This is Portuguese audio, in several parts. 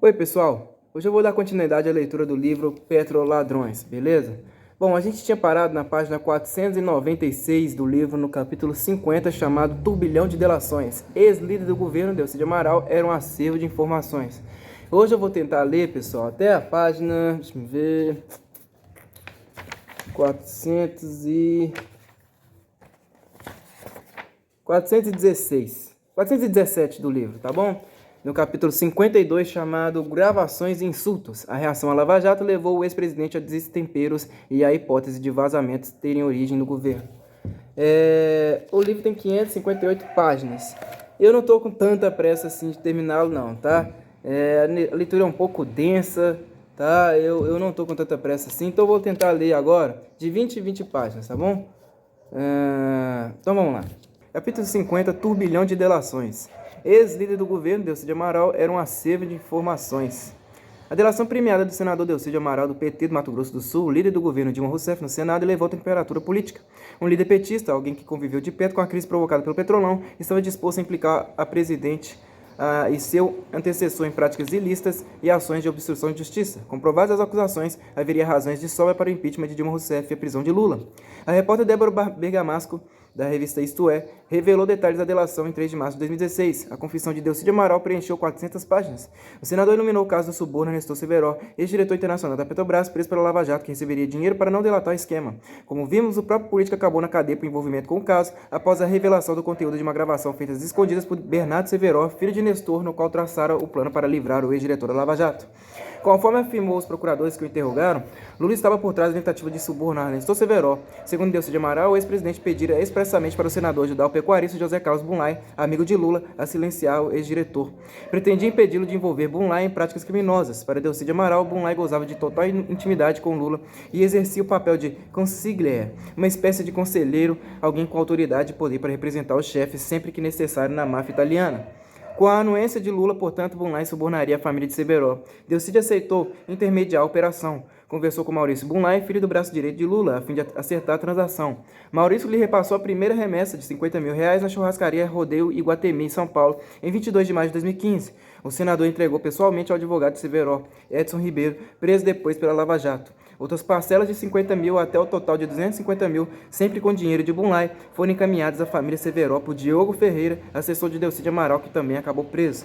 Oi, pessoal. Hoje eu vou dar continuidade à leitura do livro Petroladrões, beleza? Bom, a gente tinha parado na página 496 do livro, no capítulo 50, chamado Turbilhão de Delações. Ex-líder do governo, Delcídio Amaral, era um acervo de informações. Hoje eu vou tentar ler, pessoal, até a página, deixa eu ver, 417 do livro, tá bom? No capítulo 52, chamado Gravações e Insultos, a reação à Lava Jato levou o ex-presidente a destemperos e a hipótese de vazamentos terem origem no governo. O livro tem 558 páginas. Eu não estou com tanta pressa assim de terminá-lo não, tá? A leitura é um pouco densa, tá? Eu não estou com tanta pressa assim, então eu vou tentar ler agora de 20 em 20 páginas, tá bom? Então vamos lá. Capítulo 50, Turbilhão de Delações. Ex-líder do governo, Delcídio Amaral, era um acervo de informações. A delação premiada do senador Delcídio Amaral, do PT do Mato Grosso do Sul, líder do governo Dilma Rousseff no Senado, elevou a temperatura política. Um líder petista, alguém que conviveu de perto com a crise provocada pelo Petrolão, estava disposto a implicar a presidente e seu antecessor em práticas ilícitas e ações de obstrução de justiça. Comprovadas as acusações, haveria razões de sobra para o impeachment de Dilma Rousseff e a prisão de Lula. A repórter Débora Bergamasco, da revista Isto É, revelou detalhes da delação em 3 de março de 2016. A confissão de Delcídio Amaral preencheu 400 páginas. O senador iluminou o caso do suborno Nestor Severo, ex-diretor internacional da Petrobras, preso pela Lava Jato, que receberia dinheiro para não delatar o esquema. Como vimos, o próprio político acabou na cadeia por envolvimento com o caso, após a revelação do conteúdo de uma gravação feita às escondidas por Bernardo Severo, filho de Nestor, no qual traçara o plano para livrar o ex-diretor da Lava Jato. Conforme afirmou os procuradores que o interrogaram, Lula estava por trás da tentativa de subornar Nestor Severo. Segundo Delcídio Amaral, o ex-presidente pedira expressamente para o senador judeu pecuarista José Carlos Bunlai, amigo de Lula, a silenciar o ex-diretor. Pretendia impedi-lo de envolver Bunlai em práticas criminosas. Para Delcídio Amaral, Bunlai gozava de total intimidade com Lula e exercia o papel de consigliere, uma espécie de conselheiro, alguém com autoridade e poder para representar o chefe sempre que necessário na máfia italiana. Com a anuência de Lula, portanto, Bunlai subornaria a família de Severo. Delcídio aceitou intermediar a operação. Conversou com Maurício Bunlai, filho do braço direito de Lula, a fim de acertar a transação. Maurício lhe repassou a primeira remessa de R$50 mil na churrascaria Rodeio Iguatemi, em São Paulo, em 22 de maio de 2015. O senador entregou pessoalmente ao advogado de Severo, Edson Ribeiro, preso depois pela Lava Jato. Outras parcelas de 50 mil até o total de 250 mil, sempre com dinheiro de Bunlai, foram encaminhadas à família Severo por Diogo Ferreira, assessor de Delcídio Amaral, que também acabou preso.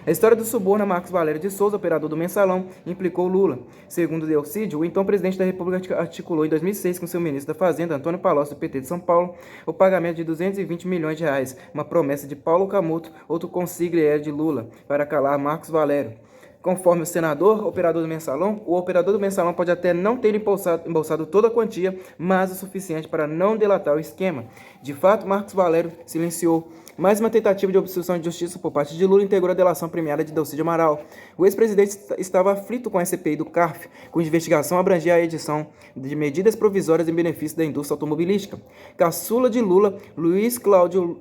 A história do suborno a Marcos Valério de Souza, operador do Mensalão, implicou Lula. Segundo Delcídio, o então presidente da República articulou em 2006 com seu ministro da Fazenda, Antônio Palocci, do PT de São Paulo, o pagamento de R$220 milhões, uma promessa de Paulo Camoto, outro consigliere de Lula, para calar Marcos Valério. Conforme o senador, operador do Mensalão, o operador do Mensalão pode até não ter embolsado toda a quantia, mas o suficiente para não delatar o esquema. De fato, Marcos Valério silenciou. Mais uma tentativa de obstrução de justiça por parte de Lula integrou a delação premiada de Delcídio Amaral. O ex-presidente estava aflito com a CPI do CARF, cuja investigação abrangia a edição de medidas provisórias em benefício da indústria automobilística. Caçula de Lula, Luiz Cláudio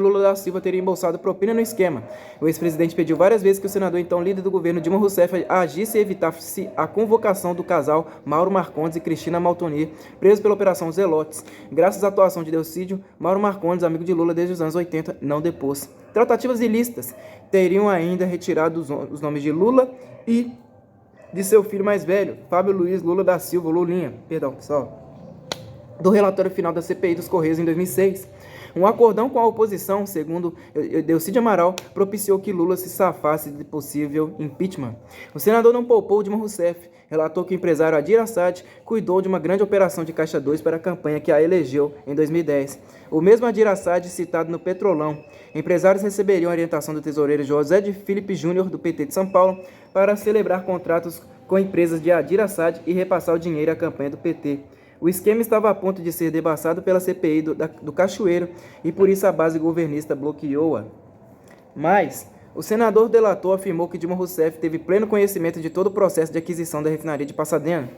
Lula da Silva teria embolsado propina no esquema. O ex-presidente pediu várias vezes que o senador, então líder do governo Dilma Rousseff, agisse e evitasse a convocação do casal Mauro Marcondes e Cristina Maltonier, presos pela Operação Zelotes. Graças à atuação de Delcídio, Mauro Marcondes, amigo de Lula desde os anos 80, não depôs. Tratativas ilícitas teriam ainda retirado os nomes de Lula e de seu filho mais velho, Fábio Luiz Lula da Silva, Lulinha, do relatório final da CPI dos Correios em 2006. Um acordão com a oposição, segundo Delcídio Amaral, propiciou que Lula se safasse de possível impeachment. O senador não poupou Dilma Rousseff. Relatou que o empresário Adir Assad cuidou de uma grande operação de Caixa 2 para a campanha que a elegeu em 2010. O mesmo Adir Assad citado no Petrolão. Empresários receberiam a orientação do tesoureiro José de Filipe Júnior, do PT de São Paulo, para celebrar contratos com empresas de Adir Assad e repassar o dinheiro à campanha do PT. O esquema estava a ponto de ser debaçado pela CPI do Cachoeiro e por isso a base governista bloqueou-a. Mas o senador delator afirmou que Dilma Rousseff teve pleno conhecimento de todo o processo de aquisição da refinaria de Pasadena.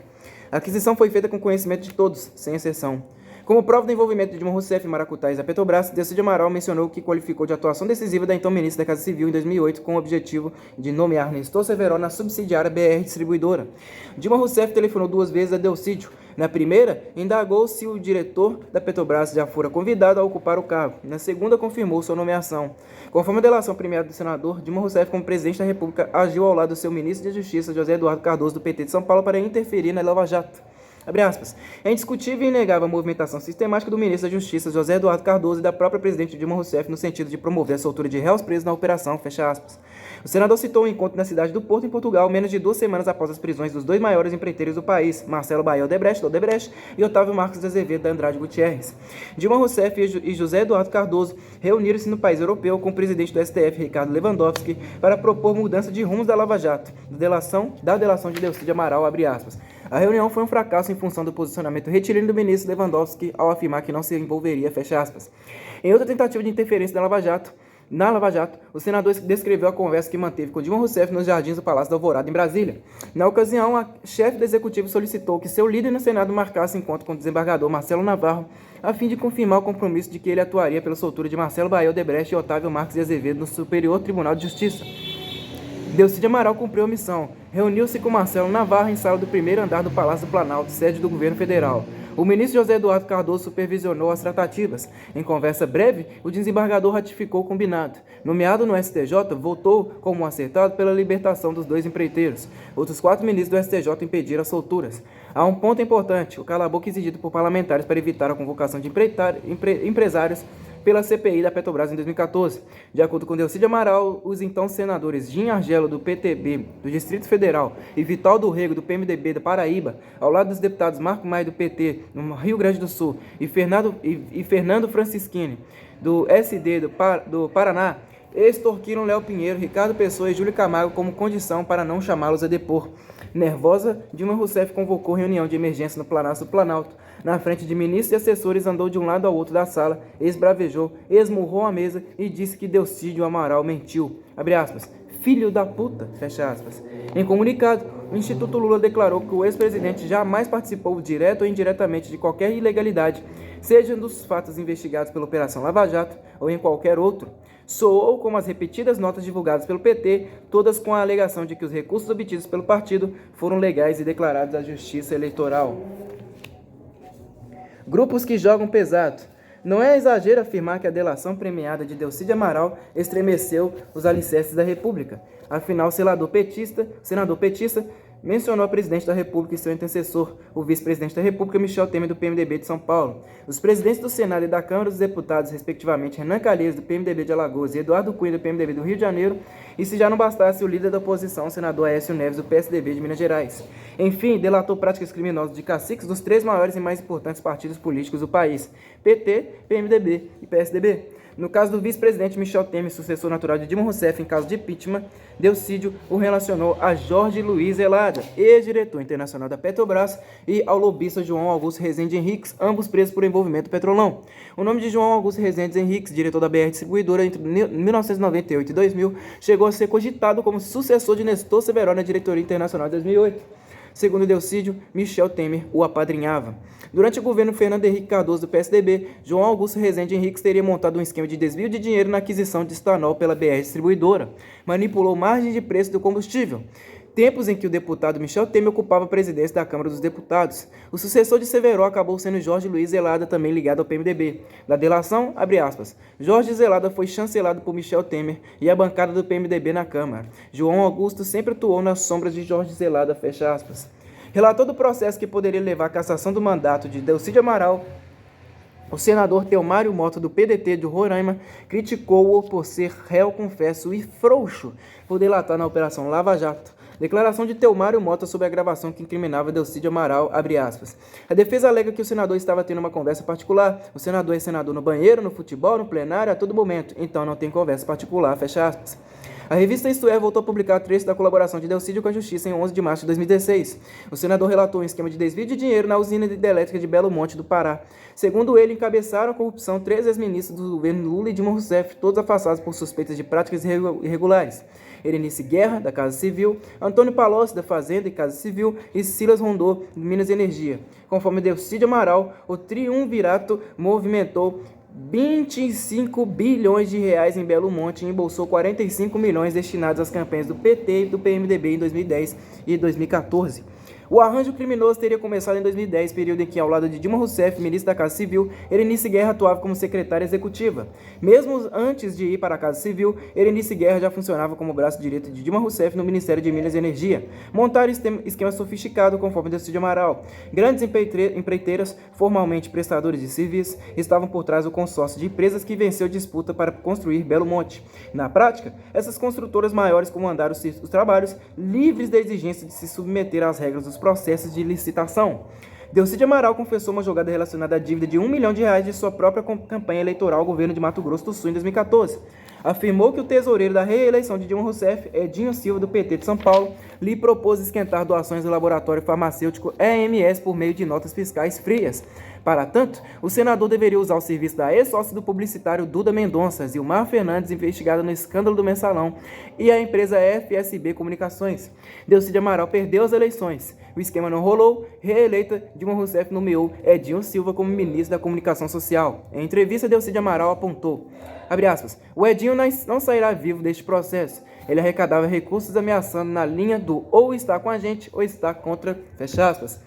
A aquisição foi feita com conhecimento de todos, sem exceção. Como prova do envolvimento de Dilma Rousseff, Maracutaí e da Petrobras, Delcídio Amaral mencionou que qualificou de atuação decisiva da então ministra da Casa Civil em 2008 com o objetivo de nomear Nestor Severo na subsidiária BR Distribuidora. Dilma Rousseff telefonou 2 vezes a Delcídio, Na primeira, indagou se o diretor da Petrobras já fora convidado a ocupar o cargo. Na segunda, confirmou sua nomeação. Conforme a delação premiada do senador, Dilma Rousseff, como presidente da República, agiu ao lado do seu ministro de Justiça, José Eduardo Cardoso, do PT de São Paulo, para interferir na Lava Jato. Abre aspas. É indiscutível e inegável a movimentação sistemática do ministro da Justiça, José Eduardo Cardoso, e da própria presidente Dilma Rousseff no sentido de promover a soltura de réus presos na operação, fecha aspas. O senador citou um encontro na cidade do Porto, em Portugal, menos de 2 semanas após as prisões dos 2 maiores empreiteiros do país, Marcelo Baio Odebrecht, do Odebrecht, e Otávio Marcos de Azevedo, da Andrade Gutierrez. Dilma Rousseff e José Eduardo Cardoso reuniram-se no país europeu com o presidente do STF, Ricardo Lewandowski, para propor mudança de rumos da Lava Jato, da delação de Delcídio Amaral, abre aspas. A reunião foi um fracasso em função do posicionamento retilíneo do ministro Lewandowski ao afirmar que não se envolveria, fecha aspas. Em outra tentativa de interferência na Lava Jato, o senador descreveu a conversa que manteve com Dilma Rousseff nos jardins do Palácio da Alvorada, em Brasília. Na ocasião, a chefe do executivo solicitou que seu líder no Senado marcasse encontro com o desembargador Marcelo Navarro, a fim de confirmar o compromisso de que ele atuaria pela soltura de Marcelo Baio Odebrecht e Otávio Marcos de Azevedo no Superior Tribunal de Justiça. Delcídio Amaral cumpriu a missão. Reuniu-se com Marcelo Navarro em sala do primeiro andar do Palácio do Planalto, sede do governo federal. O ministro José Eduardo Cardoso supervisionou as tratativas. Em conversa breve, o desembargador ratificou o combinado. Nomeado no STJ, votou como acertado pela libertação dos 2 empreiteiros. Outros 4 ministros do STJ impediram as solturas. Há um ponto importante: o cala-boca exigido por parlamentares para evitar a convocação de empresários pela CPI da Petrobras em 2014. De acordo com Delcídio Amaral, os então senadores Jim Argelo, do PTB, do Distrito Federal, e Vital do Rego, do PMDB da Paraíba, ao lado dos deputados Marco Maia, do PT, no Rio Grande do Sul, e Fernando Francischini, do SD do Paraná, extorquiram Léo Pinheiro, Ricardo Pessoa e Júlio Camargo como condição para não chamá-los a depor. Nervosa, Dilma Rousseff convocou reunião de emergência no Palácio do Planalto. Na frente de ministros e assessores, andou de um lado ao outro da sala, esbravejou, esmurrou a mesa e disse que Delcídio Amaral mentiu. Abre aspas. Filho da puta, fecha aspas. Em comunicado, o Instituto Lula declarou que o ex-presidente jamais participou direto ou indiretamente de qualquer ilegalidade, seja dos fatos investigados pela Operação Lava Jato ou em qualquer outro. Soou como as repetidas notas divulgadas pelo PT, todas com a alegação de que os recursos obtidos pelo partido foram legais e declarados à Justiça Eleitoral. Grupos que jogam pesado. Não é exagero afirmar que a delação premiada de Delcídio Amaral estremeceu os alicerces da República. Afinal, o senador petista mencionou a presidente da República e seu antecessor, o vice-presidente da República, Michel Temer, do PMDB de São Paulo. Os presidentes do Senado e da Câmara dos Deputados, respectivamente, Renan Calheiros, do PMDB de Alagoas, e Eduardo Cunha, do PMDB do Rio de Janeiro, e se já não bastasse, o líder da oposição, o senador Aécio Neves, do PSDB de Minas Gerais. Enfim, delatou práticas criminosas de caciques dos 3 maiores e mais importantes partidos políticos do país, PT, PMDB e PSDB. No caso do vice-presidente Michel Temer, sucessor natural de Dilma Rousseff em caso de impeachment, Delcídio o relacionou a Jorge Luiz Zelada, ex-diretor internacional da Petrobras, e ao lobista João Augusto Rezende Henriques, ambos presos por envolvimento no Petrolão. O nome de João Augusto Rezende Henriques, diretor da BR Distribuidora entre 1998 e 2000, chegou a ser cogitado como sucessor de Nestor Severo na diretoria internacional de 2008. Segundo Delcídio, Michel Temer o apadrinhava. Durante o governo Fernando Henrique Cardoso, do PSDB, João Augusto Rezende Henriques teria montado um esquema de desvio de dinheiro na aquisição de etanol pela BR Distribuidora. Manipulou margem de preço do combustível. Tempos em que o deputado Michel Temer ocupava a presidência da Câmara dos Deputados. O sucessor de Severo acabou sendo Jorge Luiz Zelada, também ligado ao PMDB. Da delação, abre aspas, Jorge Zelada foi chancelado por Michel Temer e a bancada do PMDB na Câmara. João Augusto sempre atuou nas sombras de Jorge Zelada, fecha aspas. Relator do processo que poderia levar à cassação do mandato de Delcídio Amaral, o senador Teomário Mota, do PDT de Roraima, criticou-o por ser réu confesso e frouxo por delatar na Operação Lava Jato. Declaração de Teomário Mota sobre a gravação que incriminava Delcídio Amaral, abre aspas. A defesa alega que o senador estava tendo uma conversa particular. O senador é senador no banheiro, no futebol, no plenário, a todo momento. Então não tem conversa particular, fecha aspas. A revista Isto É voltou a publicar trecho da colaboração de Delcídio com a Justiça em 11 de março de 2016. O senador relatou um esquema de desvio de dinheiro na usina hidrelétrica de Belo Monte do Pará. Segundo ele, encabeçaram a corrupção 3 ex-ministros do governo Lula e Dilma Rousseff, todos afastados por suspeitas de práticas irregulares. Erenice Guerra, da Casa Civil, Antônio Palocci, da Fazenda e Casa Civil, e Silas Rondô, de Minas e Energia. Conforme Delcídio Amaral, o triunvirato movimentou 25 bilhões de reais em Belo Monte e embolsou 45 milhões destinados às campanhas do PT e do PMDB em 2010 e 2014. O arranjo criminoso teria começado em 2010, período em que, ao lado de Dilma Rousseff, ministra da Casa Civil, Erenice Guerra atuava como secretária executiva. Mesmo antes de ir para a Casa Civil, Erenice Guerra já funcionava como braço direito de Dilma Rousseff no Ministério de Minas e Energia. Montaram esquema sofisticado conforme Delcídio Amaral. Grandes empreiteiras, formalmente prestadores de serviços, estavam por trás do consórcio de empresas que venceu disputa para construir Belo Monte. Na prática, essas construtoras maiores comandaram os trabalhos, livres da exigência de se submeter às regras dos processos de licitação. Delcídio Amaral confessou uma jogada relacionada à dívida de R$1 milhão de sua própria campanha eleitoral ao governo de Mato Grosso do Sul em 2014. Afirmou que o tesoureiro da reeleição de Dilma Rousseff, Edinho Silva, do PT de São Paulo, lhe propôs esquentar doações do laboratório farmacêutico EMS por meio de notas fiscais frias. Para tanto, o senador deveria usar o serviço da ex-sócia do publicitário Duda Mendonça, Zilmar Fernandes, investigada no escândalo do Mensalão, e a empresa FSB Comunicações. Delcídio Amaral perdeu as eleições. O esquema não rolou. Reeleita, Dilma Rousseff nomeou Edinho Silva como ministro da Comunicação Social. Em entrevista, Delcídio Amaral apontou, abre aspas, o Edinho não sairá vivo deste processo. Ele arrecadava recursos ameaçando na linha do ou está com a gente ou está contra, fecha aspas.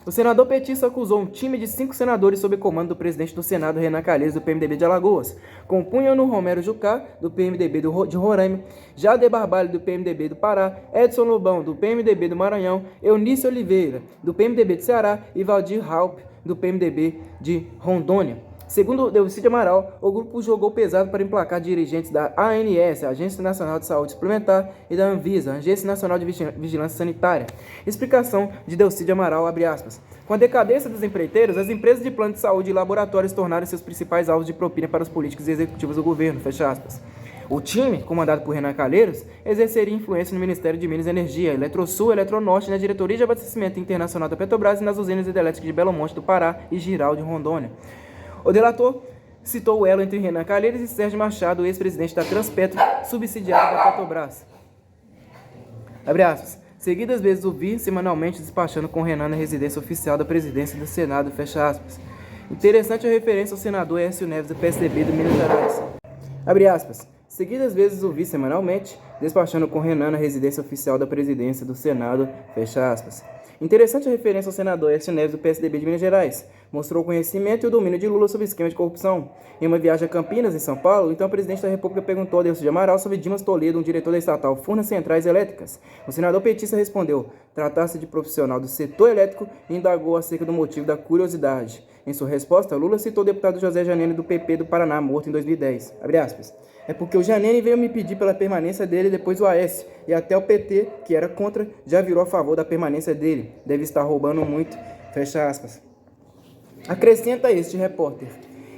O senador petista acusou um time de 5 senadores sob comando do presidente do Senado, Renan Calheiros, do PMDB de Alagoas. Compunham-no Romero Jucá, do PMDB de Roraima, Jader Barbalho, do PMDB do Pará, Edson Lobão, do PMDB do Maranhão, Eunice Oliveira, do PMDB de Ceará e Valdir Raup, do PMDB de Rondônia. Segundo Delcídio Amaral, o grupo jogou pesado para emplacar dirigentes da ANS, Agência Nacional de Saúde Suplementar, e da Anvisa, Agência Nacional de Vigilância Sanitária. Explicação de Delcídio Amaral, abre aspas. Com a decadência dos empreiteiros, as empresas de plano de saúde e laboratórios tornaram seus principais alvos de propina para os políticos e executivos do governo, fecha aspas. O time, comandado por Renan Calheiros, exerceria influência no Ministério de Minas e Energia, Eletrosul, Eletronorte, na Diretoria de Abastecimento Internacional da Petrobras e nas usinas hidrelétricas de Belo Monte do Pará e Giral de Rondônia. O delator citou o elo entre Renan Calheiros e Sérgio Machado, ex-presidente da Transpetro, subsidiário da Petrobras. Abre aspas. Seguidas vezes o vi semanalmente despachando com Renan na residência oficial da presidência do Senado, fecha aspas. Interessante a referência ao senador Aécio Neves, do PSDB do Minas Gerais. Abre aspas. Seguidas vezes o vi semanalmente despachando com Renan na residência oficial da presidência do Senado, fecha aspas. Interessante a referência ao senador Aécio Neves, do PSDB de Minas Gerais. Mostrou o conhecimento e o domínio de Lula sobre o esquema de corrupção. Em uma viagem a Campinas, em São Paulo, então o presidente da República perguntou a Delcídio Amaral sobre Dimas Toledo, um diretor da estatal Furnas Centrais Elétricas. O senador petista respondeu, tratar-se de profissional do setor elétrico e indagou acerca do motivo da curiosidade. Em sua resposta, Lula citou o deputado José Janene, do PP do Paraná, morto em 2010. Abre aspas. É porque o Janene veio me pedir pela permanência dele depois do Aécio, e até o PT, que era contra, já virou a favor da permanência dele. Deve estar roubando muito, fecha aspas. Acrescenta este repórter.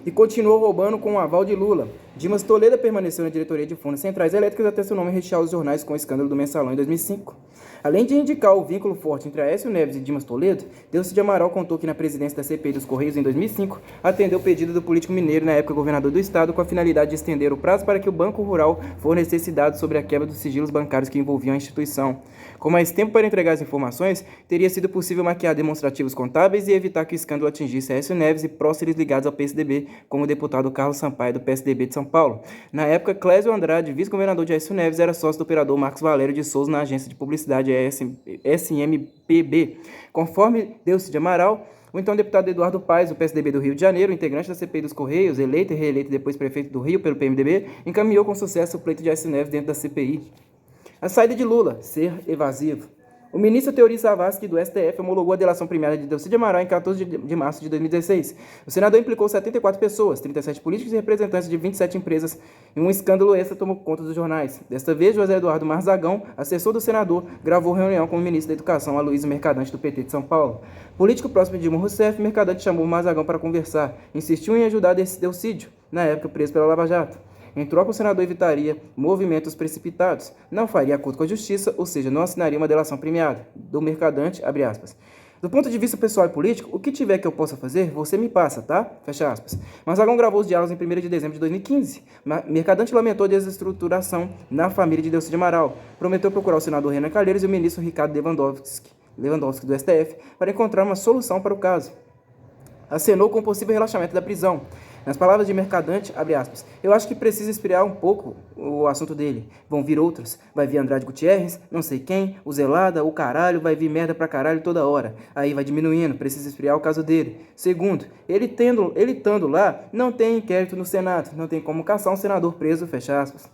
E continuou roubando com o aval de Lula. Dimas Toledo permaneceu na diretoria de Furnas Centrais Elétricas até seu nome rechear os jornais com o escândalo do Mensalão em 2005. Além de indicar o vínculo forte entre Aécio Neves e Dimas Toledo, Delcídio Amaral contou que na presidência da CPI dos Correios em 2005, atendeu o pedido do político mineiro, na época governador do estado, com a finalidade de estender o prazo para que o Banco Rural fornecesse dados sobre a quebra dos sigilos bancários que envolviam a instituição. Com mais tempo para entregar as informações, teria sido possível maquiar demonstrativos contábeis e evitar que o escândalo atingisse Aécio Neves e próceres ligados ao PSDB, como o deputado Carlos Sampaio, do PSDB de São Paulo. Na época, Clésio Andrade, vice-governador de Aécio Neves, era sócio do operador Marcos Valério de Souza na agência de publicidade SMPB. Conforme Delcídio Amaral, o então deputado Eduardo Paes, do PSDB do Rio de Janeiro, integrante da CPI dos Correios, eleito e reeleito depois prefeito do Rio pelo PMDB, encaminhou com sucesso o pleito de Aécio Neves dentro da CPI. A saída de Lula, ser evasivo. O ministro Teori Zavascki, do STF, homologou a delação premiada de Delcídio Amaral em 14 de março de 2016. O senador implicou 74 pessoas, 37 políticos e representantes de 27 empresas, e um escândalo extra tomou conta dos jornais. Desta vez, José Eduardo Marzagão, assessor do senador, gravou reunião com o ministro da Educação, Aloysio Mercadante, do PT de São Paulo. Político próximo de Dilma Rousseff, Mercadante chamou Marzagão para conversar. Insistiu em ajudar Delcídio, na época preso pela Lava Jato. Em troca, o senador evitaria movimentos precipitados, não faria acordo com a justiça, ou seja, não assinaria uma delação premiada. Do Mercadante, abre aspas. Do ponto de vista pessoal e político, o que tiver que eu possa fazer, você me passa, tá? Fecha aspas. Marzagão gravou os diálogos em 1º de dezembro de 2015. Mercadante lamentou a desestruturação na família de Delcídio Amaral. Prometeu procurar o senador Renan Calheiros e o ministro Ricardo Lewandowski do STF para encontrar uma solução para o caso. acenou com o possível relaxamento da prisão. Nas palavras de Mercadante, abre aspas, eu acho que precisa esfriar um pouco o assunto dele. Vão vir outros. Vai vir Andrade Gutierrez, não sei quem, o Zelada, o caralho, vai vir merda pra caralho toda hora. Aí vai diminuindo, precisa esfriar o caso dele. Segundo, ele estando lá, não tem inquérito no Senado, não tem como caçar um senador preso, fecha aspas.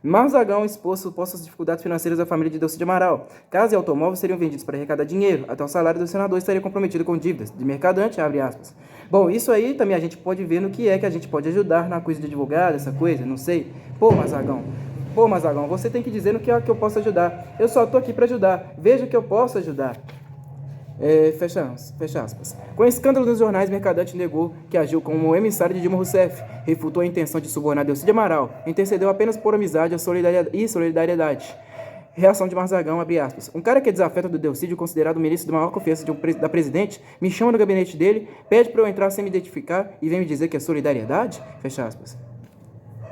Marzagão expôs supostas dificuldades financeiras da família de Delcy de Amaral. Casa e automóveis seriam vendidos para arrecadar dinheiro, até o salário do senador estaria comprometido com dívidas. De Mercadante, abre aspas. Bom, isso aí também a gente pode ver no que é que a gente pode ajudar na coisa de advogado, essa coisa, não sei. Pô, Marzagão, você tem que dizer no que é que eu posso ajudar. Eu só tô aqui para ajudar. Veja que eu posso ajudar. Fecha aspas. Com o escândalo nos jornais, Mercadante negou que agiu como emissário de Dilma Rousseff, refutou a intenção de subornar Delcy de Amaral, intercedeu apenas por amizade e solidariedade. Reação de Marzagão, abre aspas. Um cara que é desafeto do Delcídio, considerado o ministro de maior confiança da presidente, me chama no gabinete dele, pede para eu entrar sem me identificar e vem me dizer que é solidariedade? Fecha aspas.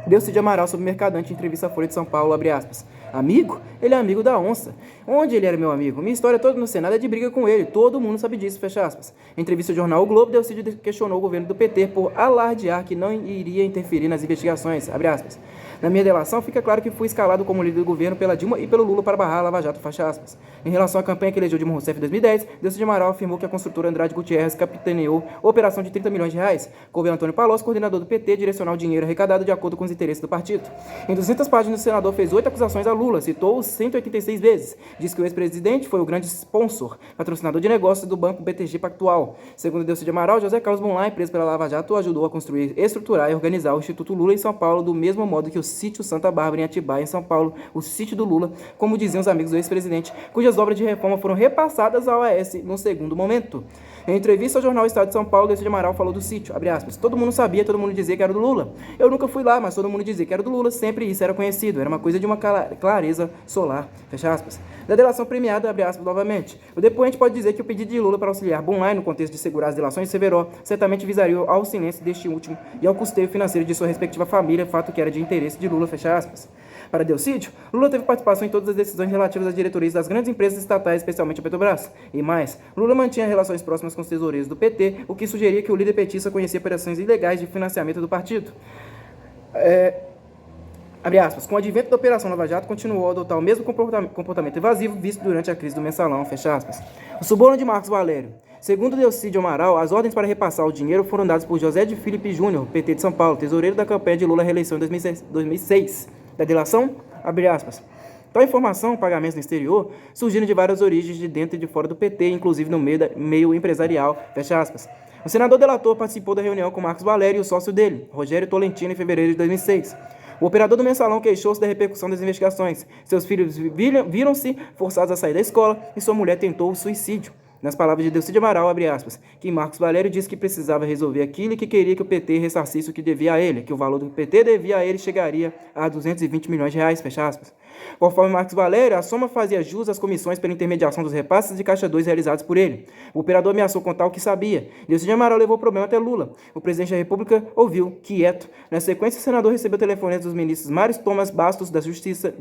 Delcy de Amaral sobre Mercadante em entrevista à Folha de São Paulo, abre aspas. Amigo? Ele é amigo da onça. Onde ele era meu amigo? Minha história toda no Senado é de briga com ele. Todo mundo sabe disso, fecha aspas. Em entrevista ao jornal O Globo, Delcy questionou o governo do PT por alardear que não iria interferir nas investigações, abre aspas. Na minha delação, fica claro que fui escalado como líder do governo pela Dilma e pelo Lula para barrar a Lava Jato, fecha aspas. Em relação à campanha que elegeu Dilma Rousseff em 2010, Delcy de Amaral afirmou que a construtora Andrade Gutierrez capitaneou a operação de 30 milhões de reais. Coube a Antônio Palocci, coordenador do PT, direcionar o dinheiro arrecadado de acordo com os interesses do partido. Em 200 páginas, o senador fez 8 acusações a Lula, citou-o 186 vezes. Diz que o ex-presidente foi o grande sponsor, patrocinador de negócios do Banco BTG Pactual. Segundo Delcy de Amaral, José Carlos Bonlai, preso pela Lava Jato, ajudou a construir, estruturar e organizar o Instituto Lula em São Paulo, do mesmo modo que o Sítio Santa Bárbara em Atibaia, em São Paulo, o sítio do Lula, como diziam os amigos do ex-presidente, cujas obras de reforma foram repassadas ao OAS no segundo momento. Em entrevista ao jornal Estado de São Paulo, Delcy de Amaral falou do sítio, abre aspas, todo mundo sabia, todo mundo dizia que era do Lula. Eu nunca fui lá, mas todo mundo dizia que era do Lula, sempre isso era conhecido, era uma coisa de uma clareza solar, fecha aspas. Da delação premiada, abre aspas novamente. O depoente pode dizer que o pedido de Lula para auxiliar Bonlai no contexto de segurar as delações de Severo certamente visaria ao silêncio deste último e ao custeio financeiro de sua respectiva família, fato que era de interesse de Lula, fecha aspas. Para Delcídio, Lula teve participação em todas as decisões relativas às diretorias das grandes empresas estatais, especialmente a Petrobras. E mais, Lula mantinha relações próximas com os tesoureiros do PT, o que sugeria que o líder petista conhecia operações ilegais de financiamento do partido. Abre aspas, com o advento da Operação Lava Jato, continuou a adotar o mesmo comportamento evasivo visto durante a crise do Mensalão, fecha aspas. O suborno de Marcos Valério. Segundo Delcy de Amaral, as ordens para repassar o dinheiro foram dadas por José de Filipe Júnior, PT de São Paulo, tesoureiro da campanha de Lula à reeleição em 2006. Da delação, abre aspas. Tal informação, pagamentos no exterior, surgiram de várias origens de dentro e de fora do PT, inclusive no meio empresarial, fecha aspas. O senador delator participou da reunião com Marcos Valério e o sócio dele, Rogério Tolentino, em fevereiro de 2006. O operador do Mensalão queixou-se da repercussão das investigações. Seus filhos viram-se forçados a sair da escola e sua mulher tentou o suicídio. Nas palavras de Delcy de Amaral, abre aspas, que Marcos Valério disse que precisava resolver aquilo e que queria que o PT ressarcisse o que devia a ele, que o valor do PT devia a ele chegaria a 220 milhões de reais, fecha aspas. Conforme Marcos Valério, a soma fazia jus às comissões pela intermediação dos repasses de Caixa 2 realizados por ele. O operador ameaçou contar o que sabia. Delcy de Amaral levou o problema até Lula. O presidente da República ouviu, quieto. Na sequência, o senador recebeu telefonemas dos ministros Mário Thomas Bastos, da Justiça,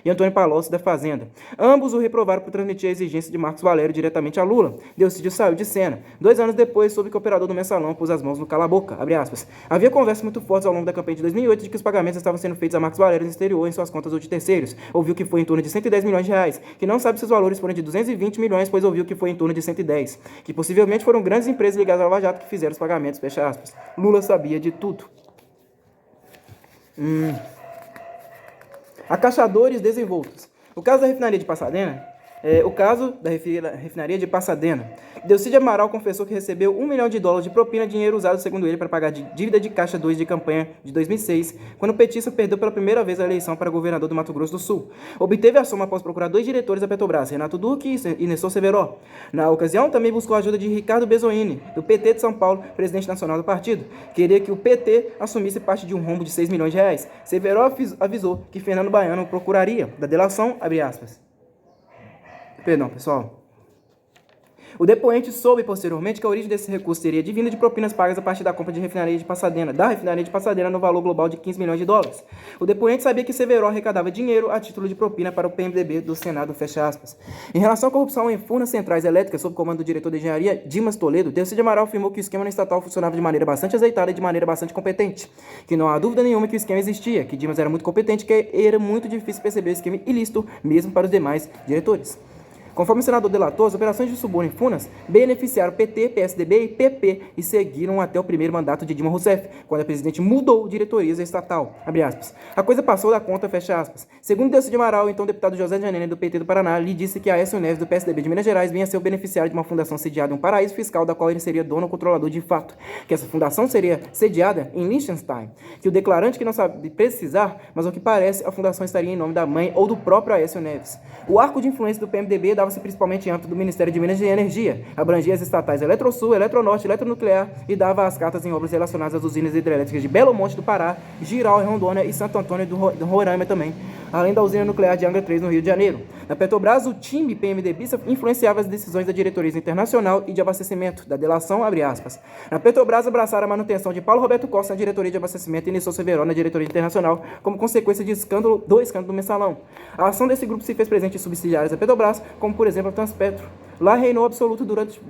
e Antônio Palocci, da Fazenda. Ambos o reprovaram por transmitir a exigência de Marcos Valério diretamente a Lula. Delcídio saiu de cena. 2 anos depois, soube que o operador do Mensalão pôs as mãos no cala-boca, abre aspas. Havia conversas muito fortes ao longo da campanha de 2008 de que os pagamentos estavam sendo feitos a Marcos Valério no exterior em suas contas ou de terceiros. Ouviu que foi em torno de 110 milhões de reais, que não sabe se os valores foram de 220 milhões, pois ouviu que foi em torno de 110, que possivelmente foram grandes empresas ligadas à Lava Jato que fizeram os pagamentos, fecha aspas. Lula sabia de tudo. Acaixadores desenvoltos. O caso da refinaria de Pasadena. Delcy de Amaral confessou que recebeu $1 milhão de propina, dinheiro usado, segundo ele, para pagar dívida de Caixa 2 de campanha de 2006, quando o petista perdeu pela primeira vez a eleição para governador do Mato Grosso do Sul. Obteve a soma após procurar 2 diretores da Petrobras, Renato Duque e Nessor Severo. Na ocasião, também buscou a ajuda de Ricardo Bezoini, do PT de São Paulo, presidente nacional do partido. Queria que o PT assumisse parte de um rombo de 6 milhões de reais. Severo avisou que Fernando Baiano procuraria. Da delação, abre aspas. Perdão, pessoal. O depoente soube posteriormente que a origem desse recurso seria advinda de propinas pagas a partir da compra da refinaria de Pasadena no valor global de 15 milhões de dólares. O depoente sabia que Severo arrecadava dinheiro a título de propina para o PMDB do Senado, fecha aspas. Em relação à corrupção em Furnas Centrais Elétricas, sob comando do diretor de engenharia, Dimas Toledo, Delcídio Amaral afirmou que o esquema no estatal funcionava de maneira bastante azeitada e de maneira bastante competente, que não há dúvida nenhuma que o esquema existia, que Dimas era muito competente, que era muito difícil perceber o esquema ilícito, mesmo para os demais diretores. Conforme o senador delatou, as operações de suborno em Furnas beneficiaram PT, PSDB e PP e seguiram até o primeiro mandato de Dilma Rousseff, quando a presidente mudou diretorias estatal. A coisa passou da conta, fecha aspas. Segundo Delcídio Amaral, então deputado José de Janene do PT do Paraná, lhe disse que a Aécio Neves do PSDB de Minas Gerais vinha a ser o beneficiário de uma fundação sediada em um paraíso fiscal da qual ele seria dono ou controlador de fato, que essa fundação seria sediada em Liechtenstein, que o declarante que não sabe precisar, mas ao que parece, a fundação estaria em nome da mãe ou do próprio Aécio Neves. O arco de influência do PMDB dava-se principalmente em âmbito do Ministério de Minas e Energia, abrangia as estatais Eletrosul, Eletronorte, Eletronuclear e dava as cartas em obras relacionadas às usinas hidrelétricas de Belo Monte do Pará, Giral em Rondônia e Santo Antônio do Roraima também, além da usina nuclear de Angra 3 no Rio de Janeiro. Na Petrobras, o time PMDBista influenciava as decisões da diretoria internacional e de abastecimento, da delação, abre aspas. Na Petrobras, abraçaram a manutenção de Paulo Roberto Costa na diretoria de abastecimento e iniciou Severo na diretoria internacional, como consequência do escândalo do mensalão. A ação desse grupo se fez presente em subsidiárias da Petrobras, como por exemplo a Transpetro. Lá reinou absoluto durante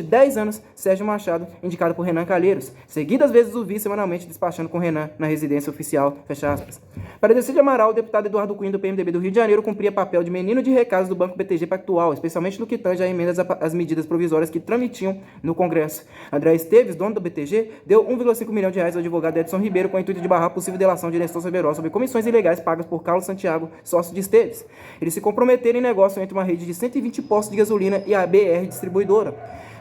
10 anos, Sérgio Machado, indicado por Renan Calheiros, seguidas vezes o vice semanalmente despachando com Renan na residência oficial, fecha aspas. Para Delcídio Amaral, o deputado Eduardo Cunha do PMDB do Rio de Janeiro cumpria papel de menino de recados do Banco BTG Pactual, especialmente no que tange a emendas às medidas provisórias que tramitiam no Congresso. André Esteves, dono do BTG, deu 1,5 milhão de reais ao advogado Edson Ribeiro com o intuito de barrar a possível delação de Nestor Severo sobre comissões ilegais pagas por Carlos Santiago, sócio de Esteves. Eles se comprometeram em negócio entre uma rede de 120 postos de gasolina e a BR Distribuidora.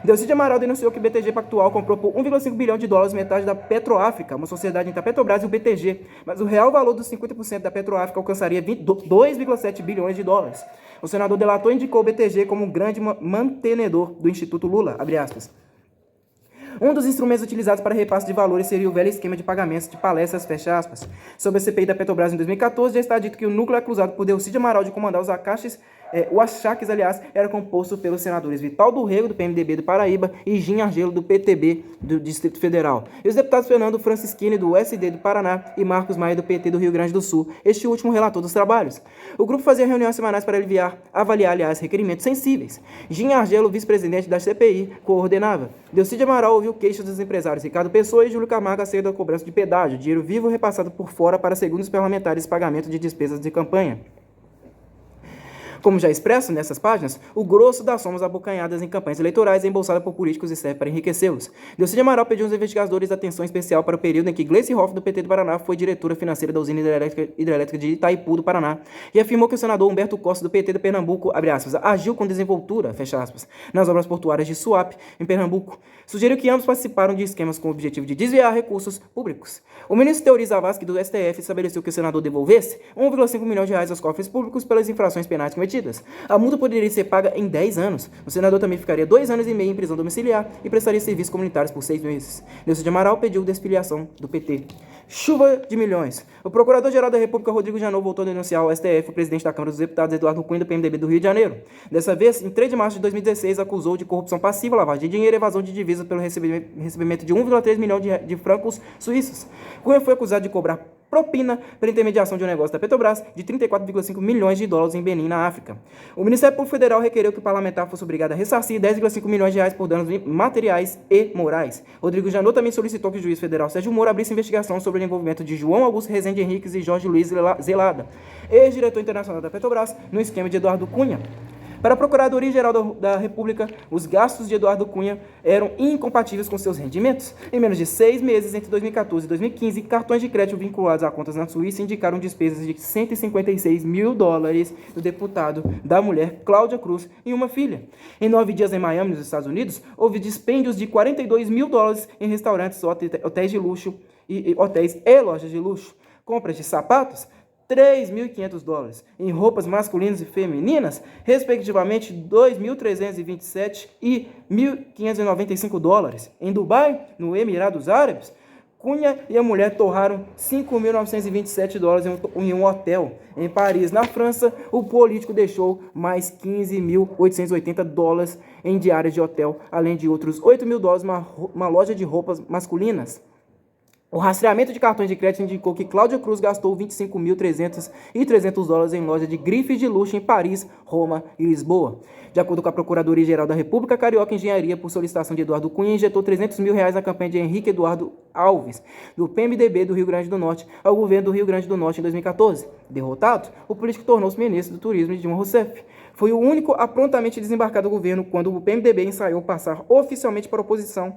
Delcídio Amaral denunciou que o BTG Pactual comprou por 1,5 bilhão de dólares metade da Petroáfrica, uma sociedade entre a Petrobras e o BTG, mas o real valor dos 50% da Petroáfrica alcançaria 2,7 bilhões de dólares. O senador delator indicou o BTG como um grande mantenedor do Instituto Lula, abre aspas. Um dos instrumentos utilizados para repasse de valores seria o velho esquema de pagamentos de palestras, fecha aspas. Sobre a CPI da Petrobras em 2014, já está dito que o núcleo acusado por Delcídio Amaral de comandar os achaques, era composto pelos senadores Vital do Rego, do PMDB do Paraíba, e Jim Argelo, do PTB do Distrito Federal, e os deputados Fernando Francischini, do SD do Paraná, e Marcos Maia, do PT do Rio Grande do Sul, este último relator dos trabalhos. O grupo fazia reuniões semanais para avaliar, requerimentos sensíveis. Jim Argelo, vice-presidente da CPI, coordenava. Delcídio Amaral ouviu queixas dos empresários Ricardo Pessoa e Júlio Camargo acerca da cobrança de pedágio, dinheiro vivo repassado por fora para, segundo os parlamentares, pagamento de despesas de campanha. Como já expresso nessas páginas, o grosso das somas abocanhadas em campanhas eleitorais é embolsada por políticos e serve para enriquecê-los. Delcídio Amaral pediu aos investigadores atenção especial para o período em que Gleice Hoff, do PT do Paraná, foi diretora financeira da usina hidrelétrica de Itaipu, do Paraná, e afirmou que o senador Humberto Costa, do PT de Pernambuco, abre aspas, agiu com desenvoltura, fecha aspas, nas obras portuárias de Suape, em Pernambuco. Sugeriu que ambos participaram de esquemas com o objetivo de desviar recursos públicos. O ministro Teori Zavascki, do STF, estabeleceu que o senador devolvesse 1,5 milhão de reais aos cofres públicos pelas infrações penais cometidas. A multa poderia ser paga em 10 anos. O senador também ficaria 2 anos e meio em prisão domiciliar e prestaria serviços comunitários por 6 meses. Delcídio Amaral pediu desfiliação do PT. Chuva de milhões. O Procurador-Geral da República, Rodrigo Janot, voltou a denunciar ao STF o presidente da Câmara dos Deputados, Eduardo Cunha, do PMDB do Rio de Janeiro. Dessa vez, em 3 de março de 2016, acusou de corrupção passiva, lavagem de dinheiro e evasão de divisas pelo recebimento de 1,3 milhão de francos suíços. Cunha foi acusado de cobrar propina pela intermediação de um negócio da Petrobras de 34,5 milhões de dólares em Benim, na África. O Ministério Público Federal requereu que o parlamentar fosse obrigado a ressarcir 10,5 milhões de reais por danos materiais e morais. Rodrigo Janot também solicitou que o juiz federal Sérgio Moro abrisse investigação sobre o envolvimento de João Augusto Rezende Henriques e Jorge Luiz Zelada, ex-diretor internacional da Petrobras, no esquema de Eduardo Cunha. Para a Procuradoria-Geral da República, os gastos de Eduardo Cunha eram incompatíveis com seus rendimentos. Em menos de 6 meses, entre 2014 e 2015, cartões de crédito vinculados a contas na Suíça indicaram despesas de 156 mil dólares do deputado, da mulher Cláudia Cruz e uma filha. Em 9 dias em Miami, nos Estados Unidos, houve dispêndios de 42 mil dólares em restaurantes, hotéis de luxo e hotéis e lojas de luxo. Compras de sapatos, 3.500 dólares. Em roupas masculinas e femininas, respectivamente 2.327 e 1.595 dólares. Em Dubai, no Emirados Árabes, Cunha e a mulher torraram $5.927 em um hotel em Paris. Na França, o político deixou mais $15.880 em diárias de hotel, além de outros $8.000 uma loja de roupas masculinas. O rastreamento de cartões de crédito indicou que Cláudia Cruz gastou $25.300 em loja de grifes de luxo em Paris, Roma e Lisboa. De acordo com a Procuradoria-Geral da República, Carioca Engenharia, por solicitação de Eduardo Cunha, injetou R$300 mil na campanha de Henrique Eduardo Alves, do PMDB do Rio Grande do Norte, ao governo do Rio Grande do Norte em 2014. Derrotado, o político tornou-se ministro do Turismo de Dilma Rousseff. Foi o único a prontamente desembarcar do governo quando o PMDB ensaiou passar oficialmente para a oposição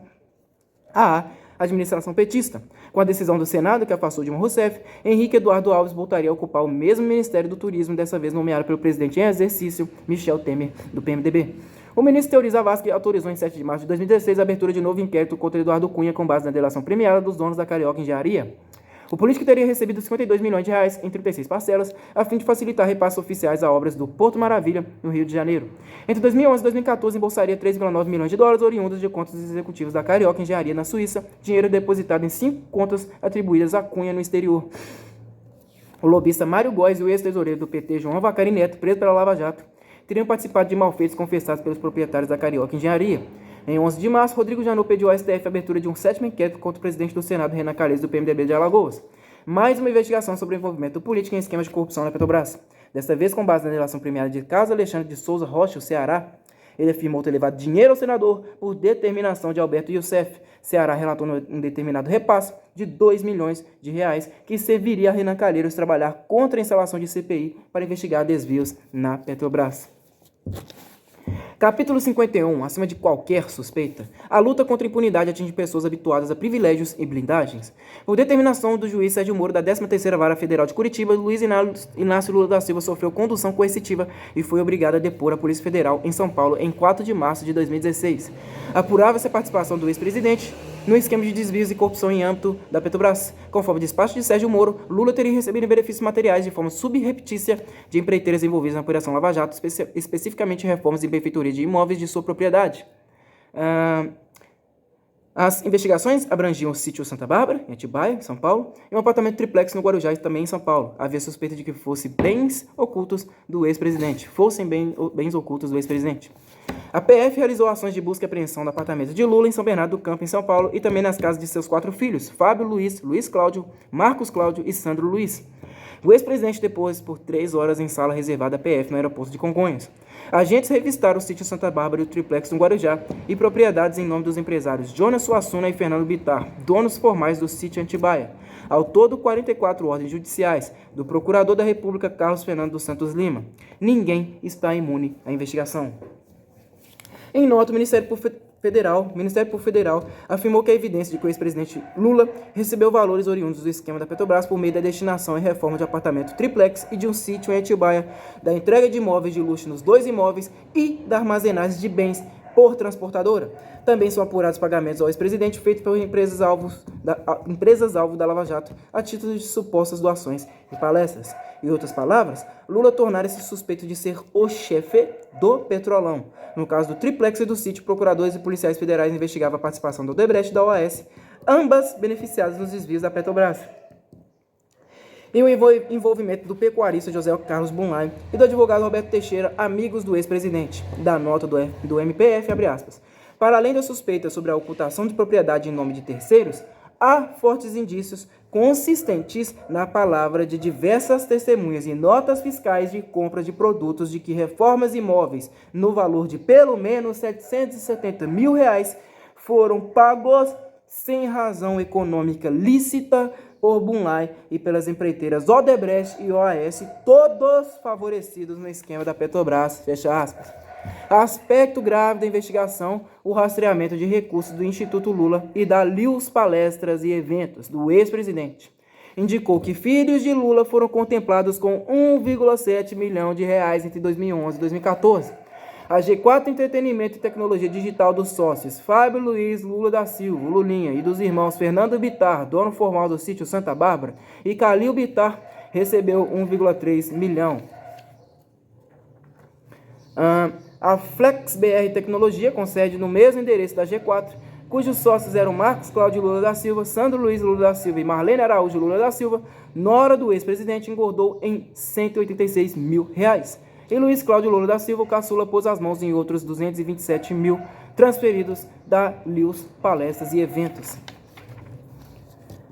à administração petista. Com a decisão do Senado, que afastou Dilma Rousseff, Henrique Eduardo Alves voltaria a ocupar o mesmo Ministério do Turismo, dessa vez nomeado pelo presidente em exercício, Michel Temer, do PMDB. O ministro Teori Zavascki autorizou em 7 de março de 2016 a abertura de novo inquérito contra Eduardo Cunha com base na delação premiada dos donos da Carioca Engenharia. O político teria recebido R$52 milhões em 36 parcelas, a fim de facilitar repasses oficiais a obras do Porto Maravilha, no Rio de Janeiro. Entre 2011 e 2014, embolsaria $3,9 milhões oriundos de contas executivos da Carioca Engenharia na Suíça, dinheiro depositado em 5 contas atribuídas a Cunha no exterior. O lobista Mário Góes e o ex-tesoureiro do PT, João Vacari Neto, preso pela Lava Jato, teriam participado de malfeitos confessados pelos proprietários da Carioca Engenharia. Em 11 de março, Rodrigo Janot pediu ao STF a abertura de um 7º inquérito contra o presidente do Senado, Renan Calheiros, do PMDB de Alagoas. Mais uma investigação sobre o envolvimento político em esquemas de corrupção na Petrobras. Desta vez, com base na delação premiada de Carlos Alexandre de Souza Rocha, o Ceará. Ele afirmou ter levado dinheiro ao senador por determinação de Alberto Youssef. Ceará relatou um determinado repasse de R$2 milhões que serviria a Renan Calheiros trabalhar contra a instalação de CPI para investigar desvios na Petrobras. Capítulo 51. Acima de qualquer suspeita, a luta contra a impunidade atinge pessoas habituadas a privilégios e blindagens. Por determinação do juiz Sérgio Moro da 13ª Vara Federal de Curitiba, Luiz Inácio Lula da Silva sofreu condução coercitiva e foi obrigado a depor a Polícia Federal em São Paulo em 4 de março de 2016. Apurava-se a participação do ex-presidente no esquema de desvios e corrupção em âmbito da Petrobras. Conforme despacho de Sérgio Moro, Lula teria recebido benefícios materiais de forma subreptícia de empreiteiras envolvidas na Operação Lava Jato, especificamente reformas em benfeitorias de imóveis de sua propriedade. As investigações abrangiam o sítio Santa Bárbara, em Atibaia, São Paulo, e um apartamento triplex no Guarujá, também em São Paulo. Havia suspeita de que fossem bens ocultos do ex-presidente. Bens ocultos do ex-presidente. A PF realizou ações de busca e apreensão no apartamento de Lula em São Bernardo do Campo, em São Paulo, e também nas casas de seus 4 filhos, Fábio Luiz, Luiz Cláudio, Marcos Cláudio e Sandro Luiz. O ex-presidente depôs por 3 horas em sala reservada à PF no aeroporto de Congonhas. Agentes revistaram o sítio Santa Bárbara e o triplex no Guarujá e propriedades em nome dos empresários Jonas Suassuna e Fernando Bittar, donos formais do sítio Atibaia. Ao todo, 44 ordens judiciais do Procurador da República Carlos Fernando dos Santos Lima. Ninguém está imune à investigação. Em nota, o Ministério Público Federal afirmou que a evidência de que o ex-presidente Lula recebeu valores oriundos do esquema da Petrobras por meio da destinação e reforma de apartamento triplex e de um sítio em Atibaia, da entrega de imóveis de luxo nos 2 imóveis e da armazenagem de bens por transportadora. Também são apurados pagamentos ao ex-presidente feitos por empresas-alvo da Lava Jato a título de supostas doações e palestras. Em outras palavras, Lula tornara-se suspeito de ser o chefe do Petrolão. No caso do triplex e do sítio, procuradores e policiais federais investigavam a participação do Odebrecht e da OAS, ambas beneficiadas nos desvios da Petrobras. E o envolvimento do pecuarista José Carlos Bunlai e do advogado Roberto Teixeira, amigos do ex-presidente. Da nota do MPF, abre aspas. Para além da suspeita sobre a ocultação de propriedade em nome de terceiros, há fortes indícios consistentes na palavra de diversas testemunhas e notas fiscais de compra de produtos de que reformas imóveis no valor de pelo menos R$770 mil foram pagos sem razão econômica lícita por Bunlai e pelas empreiteiras Odebrecht e OAS, todos favorecidos no esquema da Petrobras, fecha aspas. Aspecto grave da investigação, o rastreamento de recursos do Instituto Lula e da Lius Palestras e Eventos, do ex-presidente. Indicou que filhos de Lula foram contemplados com R$1,7 milhão entre 2011 e 2014. A G4 Entretenimento e Tecnologia Digital dos sócios Fábio Luiz Lula da Silva, Lulinha, e dos irmãos Fernando Bittar, dono formal do sítio Santa Bárbara, e Calil Bittar, recebeu R$1,3 milhão. A FlexBR Tecnologia, com sede no mesmo endereço da G4, cujos sócios eram Marcos Cláudio Lula da Silva, Sandro Luiz Lula da Silva e Marlene Araújo Lula da Silva, nora do ex-presidente, engordou em R$ 186 mil. E Luiz Cláudio Lula da Silva, o caçula, pôs as mãos em outros 227 mil transferidos da Lius Palestras e Eventos.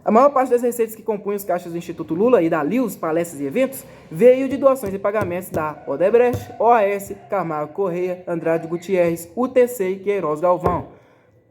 A maior parte das receitas que compunham os caixas do Instituto Lula e da Lius Palestras e Eventos veio de doações e pagamentos da Odebrecht, OAS, Camargo Correia, Andrade Gutierrez, UTC e Queiroz Galvão,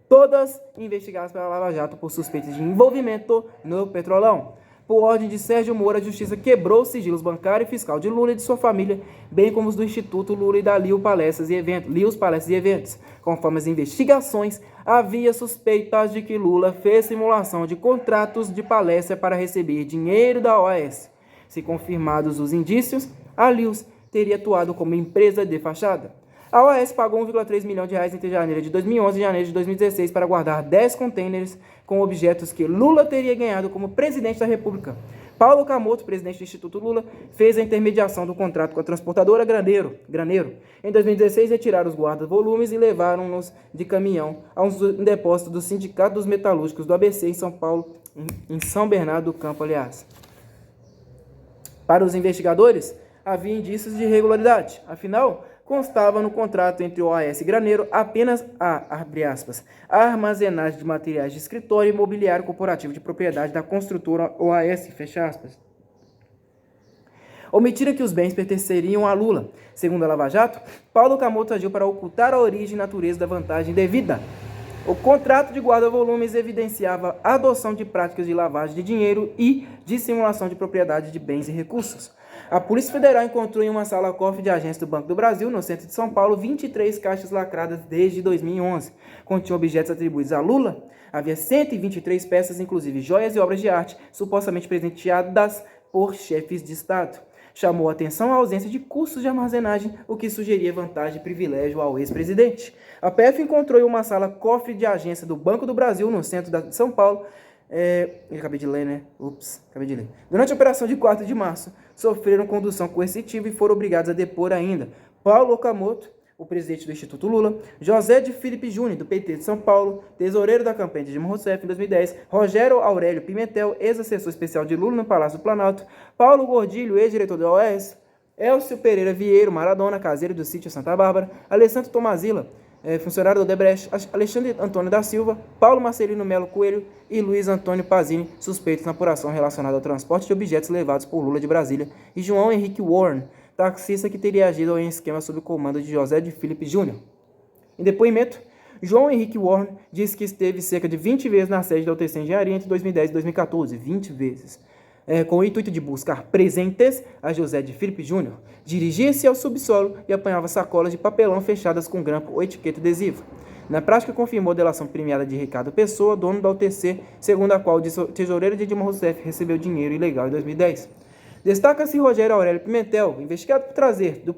todas investigadas pela Lava Jato por suspeitas de envolvimento no Petrolão. Por ordem de Sérgio Moro, a Justiça quebrou os sigilos bancário e fiscal de Lula e de sua família, bem como os do Instituto Lula e da Lius Palestras e Eventos. Conforme as investigações, havia suspeitas de que Lula fez simulação de contratos de palestra para receber dinheiro da OAS. Se confirmados os indícios, a Lius teria atuado como empresa de fachada. A OAS pagou R$ 1,3 milhão entre janeiro de 2011 e janeiro de 2016 para guardar 10 containers com objetos que Lula teria ganhado como presidente da República. Paulo Camoto, presidente do Instituto Lula, fez a intermediação do contrato com a transportadora Graneiro. Em 2016, retiraram os guarda-volumes e levaram-nos de caminhão a um depósito do Sindicato dos Metalúrgicos do ABC em São Paulo, em São Bernardo do Campo, aliás. Para os investigadores, havia indícios de irregularidade. Afinal, constava no contrato entre o OAS e Graneiro apenas abre aspas, a armazenagem de materiais de escritório e mobiliário corporativo de propriedade da construtora OAS, fecha aspas. Omitira que os bens pertenceriam a Lula. Segundo a Lava Jato, Paulo Camoto agiu para ocultar a origem e natureza da vantagem devida. O contrato de guarda-volumes evidenciava a adoção de práticas de lavagem de dinheiro e dissimulação de propriedade de bens e recursos. A Polícia Federal encontrou em uma sala-cofre de agência do Banco do Brasil, no centro de São Paulo, 23 caixas lacradas desde 2011. Continham objetos atribuídos a Lula. Havia 123 peças, inclusive joias e obras de arte, supostamente presenteadas por chefes de Estado. Chamou a atenção a ausência de custos de armazenagem, o que sugeria vantagem e privilégio ao ex-presidente. A PF encontrou em uma sala-cofre de agência do Banco do Brasil, no centro de São Paulo, acabei de ler. Durante a operação de 4 de março, sofreram condução coercitiva e foram obrigados a depor ainda Paulo Camoto, o presidente do Instituto Lula, José de Filipe Júnior, do PT de São Paulo, tesoureiro da campanha de Dilma Rousseff em 2010, Rogério Aurélio Pimentel, ex-assessor especial de Lula no Palácio do Planalto, Paulo Gordilho, ex-diretor da OAS, Elcio Pereira Vieiro Maradona, caseiro do sítio Santa Bárbara, Alessandro Tomazilla, funcionário do Odebrecht, Alexandre Antônio da Silva, Paulo Marcelino Melo Coelho e Luiz Antônio Pazini, suspeitos na apuração relacionada ao transporte de objetos levados por Lula de Brasília, e João Henrique Warren, taxista que teria agido em esquema sob o comando de José de Filipe Júnior. Em depoimento, João Henrique Warren disse que esteve cerca de 20 vezes na sede da UTC Engenharia entre 2010 e 2014, 20 vezes, com o intuito de buscar presentes a José de Filipe Júnior. Dirigia-se ao subsolo e apanhava sacolas de papelão fechadas com grampo ou etiqueta adesiva. Na prática, confirmou a delação premiada de Ricardo Pessoa, dono da UTC, segundo a qual o tesoureiro de Dilma Rousseff recebeu dinheiro ilegal em 2010. Destaca-se Rogério Aurélio Pimentel, investigado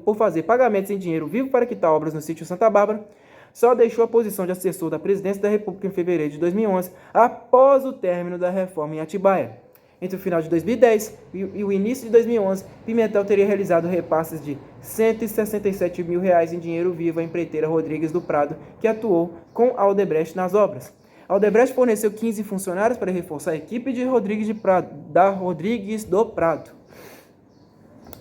por fazer pagamentos em dinheiro vivo para quitar obras no sítio Santa Bárbara, só deixou a posição de assessor da presidência da República em fevereiro de 2011, após o término da reforma em Atibaia. Entre o final de 2010 e o início de 2011, Pimentel teria realizado repasses de R$ 167 mil em dinheiro vivo à empreiteira Rodrigues do Prado, que atuou com a Odebrecht nas obras. A Odebrecht forneceu 15 funcionários para reforçar a equipe de Rodrigues do Prado.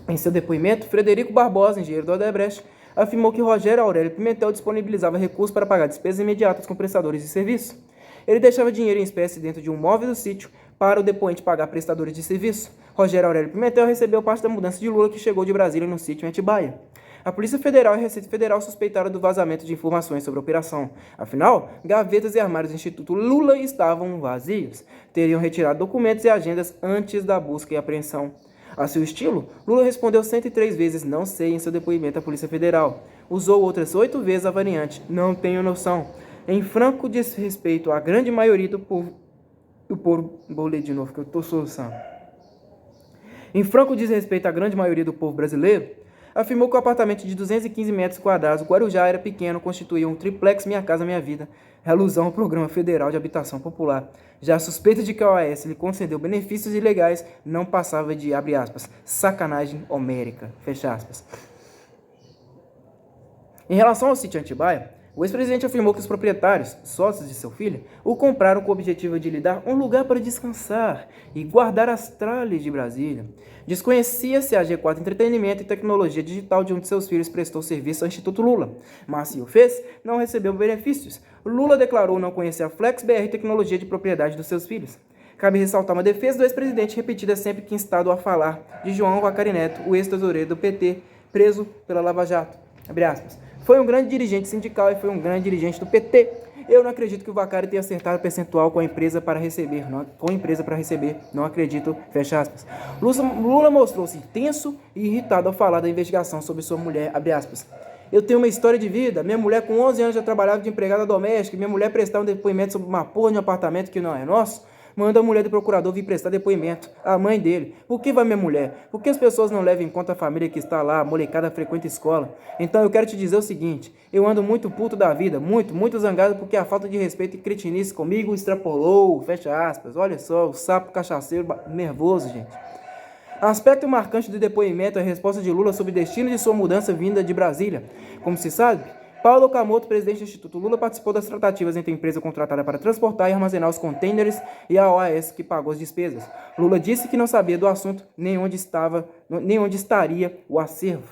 Em seu depoimento, Frederico Barbosa, engenheiro da Odebrecht, afirmou que Rogério Aurélio Pimentel disponibilizava recursos para pagar despesas imediatas com prestadores de serviço. Ele deixava dinheiro em espécie dentro de um móvel do sítio para o depoente pagar prestadores de serviço. Rogério Aurélio Pimentel recebeu parte da mudança de Lula que chegou de Brasília no sítio em Atibaia. A Polícia Federal e a Receita Federal suspeitaram do vazamento de informações sobre a operação. Afinal, gavetas e armários do Instituto Lula estavam vazios. Teriam retirado documentos e agendas antes da busca e apreensão. A seu estilo, Lula respondeu 103 vezes não sei em seu depoimento à Polícia Federal. Usou outras 8 vezes a variante não tenho noção, em franco desrespeito à grande maioria do povo. Vou ler de novo que eu estou soluçando. Em franco desrespeito à grande maioria do povo brasileiro, afirmou que o apartamento de 215 metros quadrados, Guarujá, era pequeno, constituía um triplex Minha Casa Minha Vida, alusão ao Programa Federal de Habitação Popular. Já a suspeita de que a OAS lhe concedeu benefícios ilegais não passava de, abre aspas, sacanagem homérica, fecha aspas. Em relação ao sítio Atibaia, O ex-presidente afirmou que os proprietários, sócios de seu filho, o compraram com o objetivo de lhe dar um lugar para descansar e guardar as tralhas de Brasília. Desconhecia-se a G4 Entretenimento e Tecnologia Digital de onde seus filhos prestou serviço ao Instituto Lula, mas se o fez, não recebeu benefícios. Lula declarou não conhecer a FlexBR Tecnologia de propriedade dos seus filhos. Cabe ressaltar uma defesa do ex-presidente repetida sempre que instado a falar de João Vacari Neto, o ex-tesoureiro do PT, preso pela Lava Jato. Abre aspas. Foi um grande dirigente sindical e foi um grande dirigente do PT. Eu não acredito que o Vacari tenha acertado o percentual com a empresa para receber. Não acredito. Fecha aspas. Lula mostrou-se tenso e irritado ao falar da investigação sobre sua mulher. Abre aspas. Eu tenho uma história de vida. Minha mulher com 11 anos já trabalhava de empregada doméstica. Minha mulher prestava um depoimento sobre uma porra de um apartamento que não é nosso. Manda a mulher do procurador vir prestar depoimento. A mãe dele. Por que vai minha mulher? Por que as pessoas não levam em conta a família que está lá? A molecada frequenta escola. Então eu quero te dizer o seguinte. Eu ando muito puto da vida. Muito zangado porque a falta de respeito e cretinice comigo extrapolou. Fecha aspas. Olha só, o sapo cachaceiro nervoso, gente. Aspecto marcante do depoimento é a resposta de Lula sobre o destino de sua mudança vinda de Brasília. Como se sabe, Paulo Okamoto, presidente do Instituto Lula, participou das tratativas entre a empresa contratada para transportar e armazenar os contêineres e a OAS que pagou as despesas. Lula disse que não sabia do assunto nem onde estaria o acervo.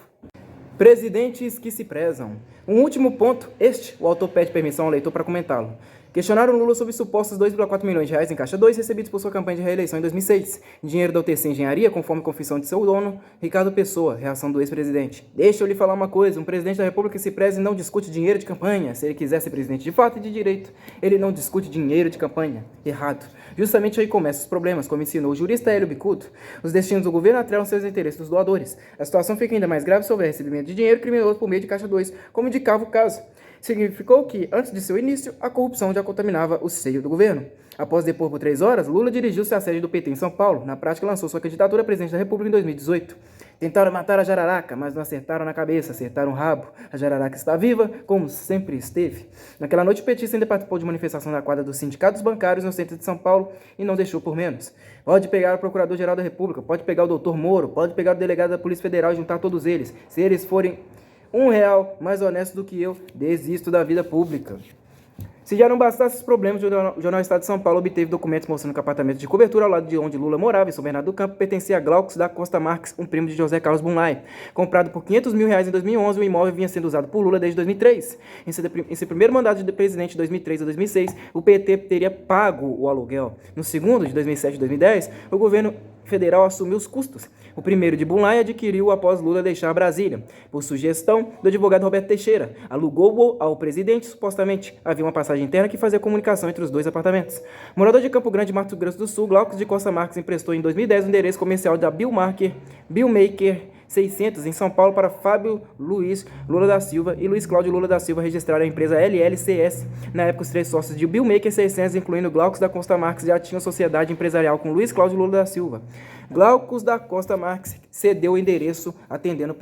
Presidentes que se prezam. Um último ponto, o autor pede permissão ao leitor para comentá-lo. Questionaram Lula sobre supostos 2,4 milhões de reais em Caixa 2 recebidos por sua campanha de reeleição em 2006. Dinheiro da UTC Engenharia, conforme confissão de seu dono, Ricardo Pessoa, reação do ex-presidente. Deixa eu lhe falar uma coisa, um presidente da República que se preze não discute dinheiro de campanha. Se ele quiser ser presidente de fato e de direito, ele não discute dinheiro de campanha. Errado. Justamente aí começam os problemas, como ensinou o jurista Hélio Bicudo. Os destinos do governo atrelam seus interesses dos doadores. A situação fica ainda mais grave se houver recebimento de dinheiro criminoso por meio de Caixa 2, como indicava o caso. Significou que, antes de seu início, a corrupção já contaminava o seio do governo. Após depor por 3 horas, Lula dirigiu-se à sede do PT em São Paulo. Na prática, lançou sua candidatura a presidente da República em 2018. Tentaram matar a jararaca, mas não acertaram na cabeça, acertaram o rabo. A jararaca está viva, como sempre esteve. Naquela noite, o petista ainda participou de manifestação na quadra dos sindicatos bancários no centro de São Paulo e não deixou por menos. Pode pegar o Procurador-Geral da República, pode pegar o doutor Moro, pode pegar o delegado da Polícia Federal e juntar todos eles. Se eles forem R$1 mais honesto do que eu, desisto da vida pública. Se já não bastasse os problemas, o Jornal Estado de São Paulo obteve documentos mostrando que o apartamento de cobertura ao lado de onde Lula morava, em São Bernardo do Campo, pertencia a Glaucus da Costa Marques, um primo de José Carlos Bunlai. Comprado por R$500 mil em 2011, o imóvel vinha sendo usado por Lula desde 2003. Em seu primeiro mandato de presidente, de 2003 a 2006, o PT teria pago o aluguel. No segundo, de 2007 a 2010, o governo federal assumiu os custos. O primeiro de Bunlai adquiriu após Lula deixar Brasília, por sugestão do advogado Roberto Teixeira. Alugou-o ao presidente, supostamente. Havia uma passagem interna que fazia comunicação entre os dois apartamentos. Morador de Campo Grande, Mato Grosso do Sul, Glaucus de Costa Marques emprestou em 2010 o endereço comercial da Billmaker 600 em São Paulo para Fábio Luiz Lula da Silva e Luiz Cláudio Lula da Silva registraram a empresa LLCS. Na época, os 3 sócios de Billmaker 600, incluindo Glaucus da Costa Marques, já tinham sociedade empresarial com Luiz Cláudio Lula da Silva. Glaucus da Costa Marques cedeu o endereço atendendo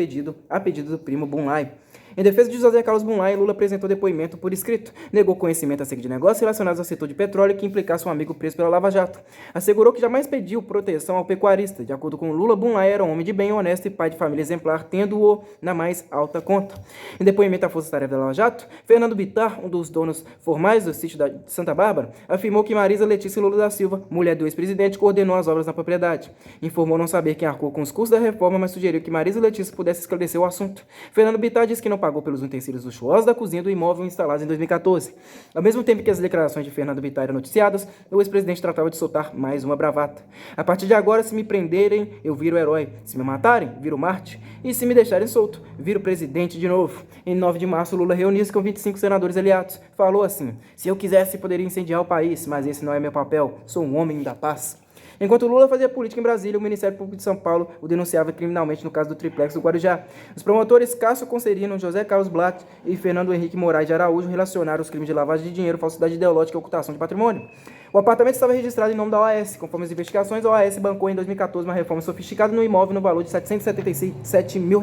a pedido do primo Bunlai. Em defesa de José Carlos Bunlai, Lula apresentou depoimento por escrito. Negou conhecimento acerca de negócios relacionados ao setor de petróleo que implicasse um amigo preso pela Lava Jato. Assegurou que jamais pediu proteção ao pecuarista. De acordo com Lula, Bunlai era um homem de bem, honesto e pai de família exemplar, tendo-o na mais alta conta. Em depoimento à Força Tarefa da Lava Jato, Fernando Bittar, um dos donos formais do sítio de Santa Bárbara, afirmou que Marisa Letícia Lula da Silva, mulher do ex-presidente, coordenou as obras na propriedade. Informou não saber quem arcou com os custos da reforma, mas sugeriu que Marisa Letícia pudesse esclarecer o assunto. Fernando Bittar disse que não pagou pelos utensílios luxuosos da cozinha do imóvel instalados em 2014. Ao mesmo tempo que as declarações de Fernando Bittar eram noticiadas, o ex-presidente tratava de soltar mais uma bravata. A partir de agora, se me prenderem, eu viro herói. Se me matarem, viro Marte. E se me deixarem solto, viro presidente de novo. Em 9 de março, Lula reuniu-se com 25 senadores aliados. Falou assim: se eu quisesse, poderia incendiar o país, mas esse não é meu papel. Sou um homem da paz. Enquanto Lula fazia política em Brasília, o Ministério Público de São Paulo o denunciava criminalmente no caso do triplex do Guarujá. Os promotores Cássio Concerino, José Carlos Blatt e Fernando Henrique Moraes de Araújo relacionaram os crimes de lavagem de dinheiro, falsidade ideológica e ocultação de patrimônio. O apartamento estava registrado em nome da OAS. Conforme as investigações, a OAS bancou em 2014 uma reforma sofisticada no imóvel no valor de R$777 mil.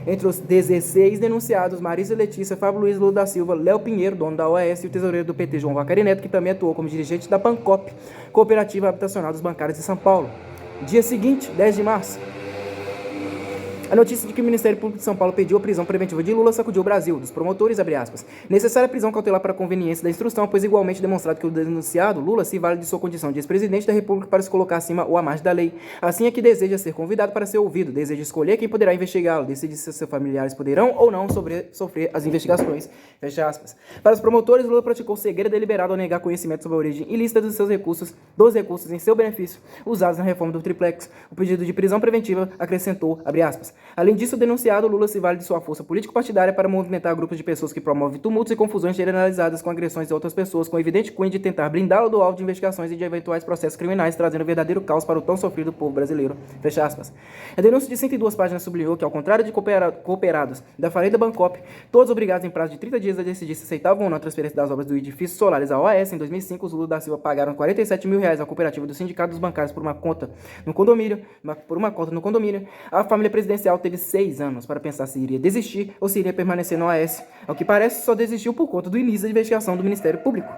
Entre os 16 denunciados, Marisa Letícia, Fábio Luiz Lula da Silva, Léo Pinheiro, dono da OAS, e o tesoureiro do PT, João Vacari Neto, que também atuou como dirigente da Pancop, Cooperativa Habitacional dos Bancários de São Paulo. Dia seguinte, 10 de março. A notícia de que o Ministério Público de São Paulo pediu a prisão preventiva de Lula sacudiu o Brasil, dos promotores, abre aspas. Necessária prisão cautelar para a conveniência da instrução, pois igualmente demonstrado que o denunciado, Lula, se vale de sua condição de ex-presidente da República para se colocar acima ou à margem da lei. Assim é que deseja ser convidado para ser ouvido, deseja escolher quem poderá investigá-lo, decide se seus familiares poderão ou não sofrer as investigações. Fecha aspas. Para os promotores, Lula praticou cegueira deliberada ao negar conhecimento sobre a origem ilícita dos recursos em seu benefício, usados na reforma do triplex. O pedido de prisão preventiva acrescentou, abre aspas. Além disso, o denunciado, Lula se vale de sua força político-partidária para movimentar grupos de pessoas que promovem tumultos e confusões generalizadas com agressões de outras pessoas, com evidente cunho de tentar blindá-lo do alvo de investigações e de eventuais processos criminais, trazendo verdadeiro caos para o tão sofrido povo brasileiro. Fecha aspas. A denúncia de 102 páginas sublinhou que, ao contrário de cooperados da Fareda Bancop, todos obrigados em prazo de 30 dias a decidir se aceitavam ou não a transferência das obras do edifício Solares à OAS, em 2005, os Lula da Silva pagaram R$47 mil à cooperativa do Sindicato dos Bancários por uma conta no condomínio. A família presidencial teve 6 anos para pensar se iria desistir ou se iria permanecer na OAS. Ao que parece, só desistiu por conta do início da investigação do Ministério Público.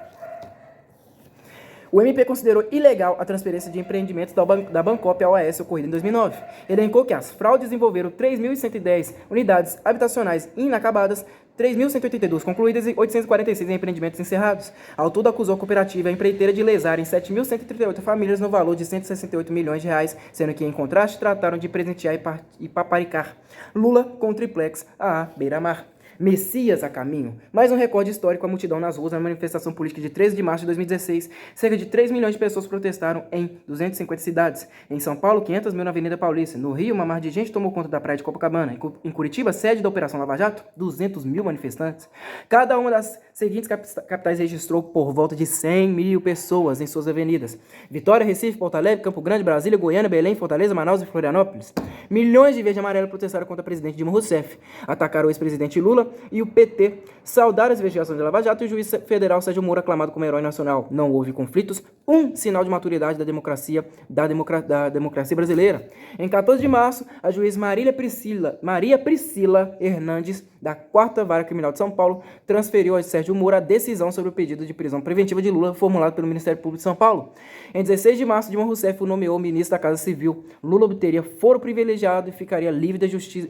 O MP considerou ilegal a transferência de empreendimentos da Bancop à OAS ocorrida em 2009. Elencou que as fraudes envolveram 3.110 unidades habitacionais inacabadas, 3.182 concluídas e 846 empreendimentos encerrados. Ao todo, acusou a cooperativa e a empreiteira de lesarem 7.138 famílias no valor de R$168 milhões, sendo que, em contraste, trataram de presentear e paparicar Lula com o triplex à beira-mar. Messias a caminho. Mais um recorde histórico, a multidão nas ruas na manifestação política de 13 de março de 2016. Cerca de 3 milhões de pessoas protestaram em 250 cidades. Em São Paulo, 500 mil na Avenida Paulista. No Rio, uma mar de gente tomou conta da praia de Copacabana. Em Curitiba, sede da Operação Lava Jato, 200 mil manifestantes. Cada uma das seguintes capitais registrou por volta de 100 mil pessoas em suas avenidas: Vitória, Recife, Porto Alegre, Campo Grande, Brasília, Goiânia, Belém, Fortaleza, Manaus e Florianópolis. Milhões de verde e amarelo protestaram contra o presidente Dilma Rousseff. Atacaram o ex-presidente Lula e o PT. Saudaram as investigações de Lava Jato e o juiz federal Sérgio Moro aclamado como herói nacional. Não houve conflitos, um sinal de maturidade da democracia brasileira. Em 14 de março, a juiz Maria Priscila Hernandes, da 4ª Vara Criminal de São Paulo, transferiu a Sérgio Moro a decisão sobre o pedido de prisão preventiva de Lula formulado pelo Ministério Público de São Paulo. Em 16 de março, Dilma Rousseff o nomeou ministro da Casa Civil. Lula obteria foro privilegiado e ficaria livre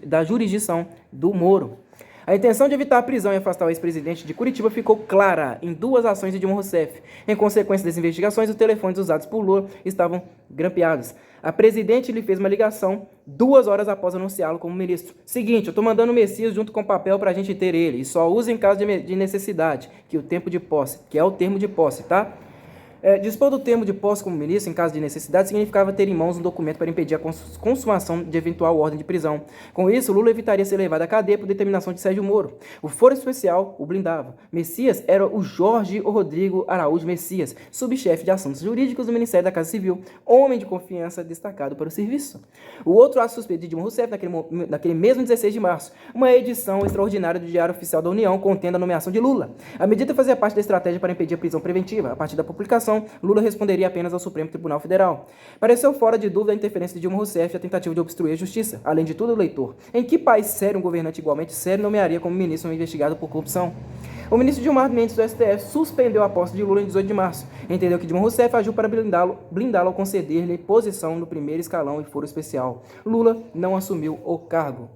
da jurisdição do Moro. A intenção de evitar a prisão e afastar o ex-presidente de Curitiba ficou clara em 2 ações de Dilma Rousseff. Em consequência das investigações, os telefones usados por Lula estavam grampeados. A presidente lhe fez uma ligação 2 horas após anunciá-lo como ministro. Seguinte, eu tô mandando o Messias junto com o papel pra gente ter ele. E só usa em caso de necessidade, que é o termo de posse, tá? Dispor do termo de posse como ministro, em caso de necessidade, significava ter em mãos um documento para impedir a consumação de eventual ordem de prisão. Com isso, Lula evitaria ser levado à cadeia por determinação de Sérgio Moro. O foro especial o blindava. Messias era o Jorge Rodrigo Araújo Messias, subchefe de assuntos jurídicos do Ministério da Casa Civil, homem de confiança destacado para o serviço. O outro ato suspeito de Dilma Rousseff, naquele mesmo 16 de março, uma edição extraordinária do Diário Oficial da União contendo a nomeação de Lula. A medida fazia parte da estratégia para impedir a prisão preventiva. A partir da publicação, Lula responderia apenas ao Supremo Tribunal Federal. Pareceu fora de dúvida a interferência de Dilma Rousseff e a tentativa de obstruir a justiça. Além de tudo, leitor, em que país sério um governante igualmente sério nomearia como ministro um investigado por corrupção? O ministro Gilmar Mendes do STF suspendeu a posse de Lula em 18 de março. Entendeu que Dilma Rousseff agiu para blindá-lo ao conceder-lhe posição no primeiro escalão e foro especial. Lula não assumiu o cargo.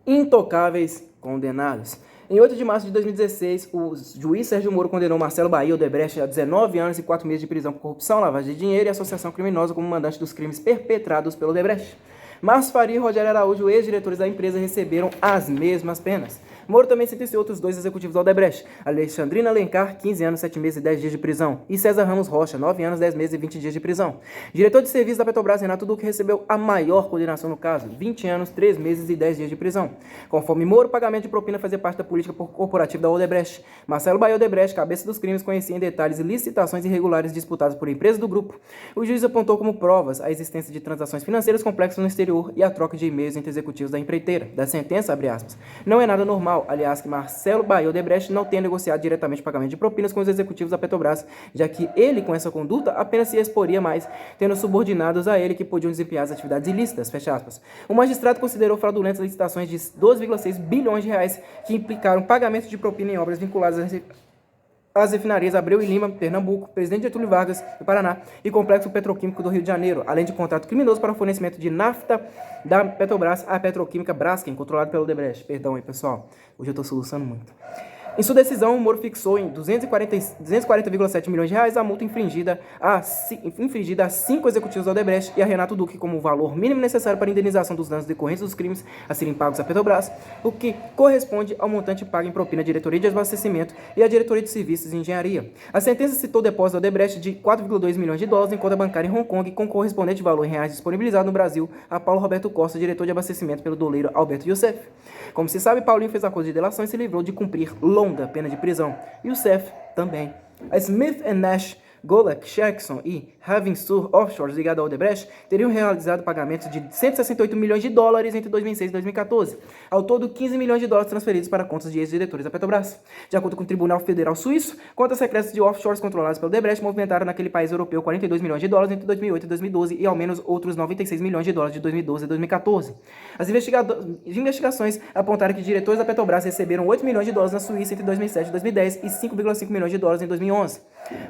Intocáveis condenados. Em 8 de março de 2016, o juiz Sérgio Moro condenou Marcelo Bahia Odebrecht a 19 anos e 4 meses de prisão por corrupção, lavagem de dinheiro e associação criminosa como mandante dos crimes perpetrados pelo Odebrecht. Márcio Faria e Rogério Araújo, ex-diretores da empresa, receberam as mesmas penas. Moro também sentenciou outros 2 executivos da Odebrecht, Alexandrina Alencar, 15 anos, 7 meses e 10 dias de prisão, e César Ramos Rocha, 9 anos, 10 meses e 20 dias de prisão. Diretor de serviço da Petrobras, Renato Duque, recebeu a maior condenação no caso, 20 anos, 3 meses e 10 dias de prisão. Conforme Moro, o pagamento de propina fazia parte da política corporativa da Odebrecht. Marcelo Bahia Odebrecht, cabeça dos crimes, conhecia em detalhes licitações irregulares disputadas por empresas do grupo. O juiz apontou como provas a existência de transações financeiras complexas no exterior e a troca de e-mails entre executivos da empreiteira. Da sentença, abre aspas, não é nada normal, aliás, que Marcelo Bahia Odebrecht não tenha negociado diretamente o pagamento de propinas com os executivos da Petrobras, já que ele, com essa conduta, apenas se exporia mais, tendo subordinados a ele que podiam desempenhar as atividades ilícitas, fecha aspas. O magistrado considerou fraudulentas licitações de 12,6 bilhões de reais que implicaram pagamento de propina em obras vinculadas as refinarias Abreu e Lima, Pernambuco, Presidente Getúlio Vargas, do Paraná, e Complexo Petroquímico do Rio de Janeiro, além de contrato criminoso para o fornecimento de nafta da Petrobras à Petroquímica Braskem, controlado pelo Odebrecht. Perdão aí, pessoal, hoje eu estou soluçando muito. Em sua decisão, o Moro fixou em 240,7 milhões de reais a multa infringida a 5 executivos da Odebrecht e a Renato Duque como o valor mínimo necessário para a indenização dos danos decorrentes dos crimes a serem pagos à Petrobras, o que corresponde ao montante pago em propina à Diretoria de Abastecimento e à Diretoria de Serviços e Engenharia. A sentença citou o depósito da Odebrecht de 4,2 milhões de dólares em conta bancária em Hong Kong, com correspondente valor em reais disponibilizado no Brasil a Paulo Roberto Costa, diretor de abastecimento pelo doleiro Alberto Youssef. Como se sabe, Paulinho fez acordo de delação e se livrou de cumprir longa pena de prisão. Youssef também. A Smith Nash, Golek, Jackson e Havinsur Offshores ligado ao Odebrecht teriam realizado pagamentos de 168 milhões de dólares entre 2006 e 2014. Ao todo, 15 milhões de dólares transferidos para contas de ex-diretores da Petrobras. De acordo com o Tribunal Federal Suíço, contas secretas de offshores controladas pelo Odebrecht movimentaram naquele país europeu 42 milhões de dólares entre 2008 e 2012 e ao menos outros 96 milhões de dólares de 2012 e 2014. As investigações apontaram que diretores da Petrobras receberam 8 milhões de dólares na Suíça entre 2007 e 2010 e 5,5 milhões de dólares em 2011.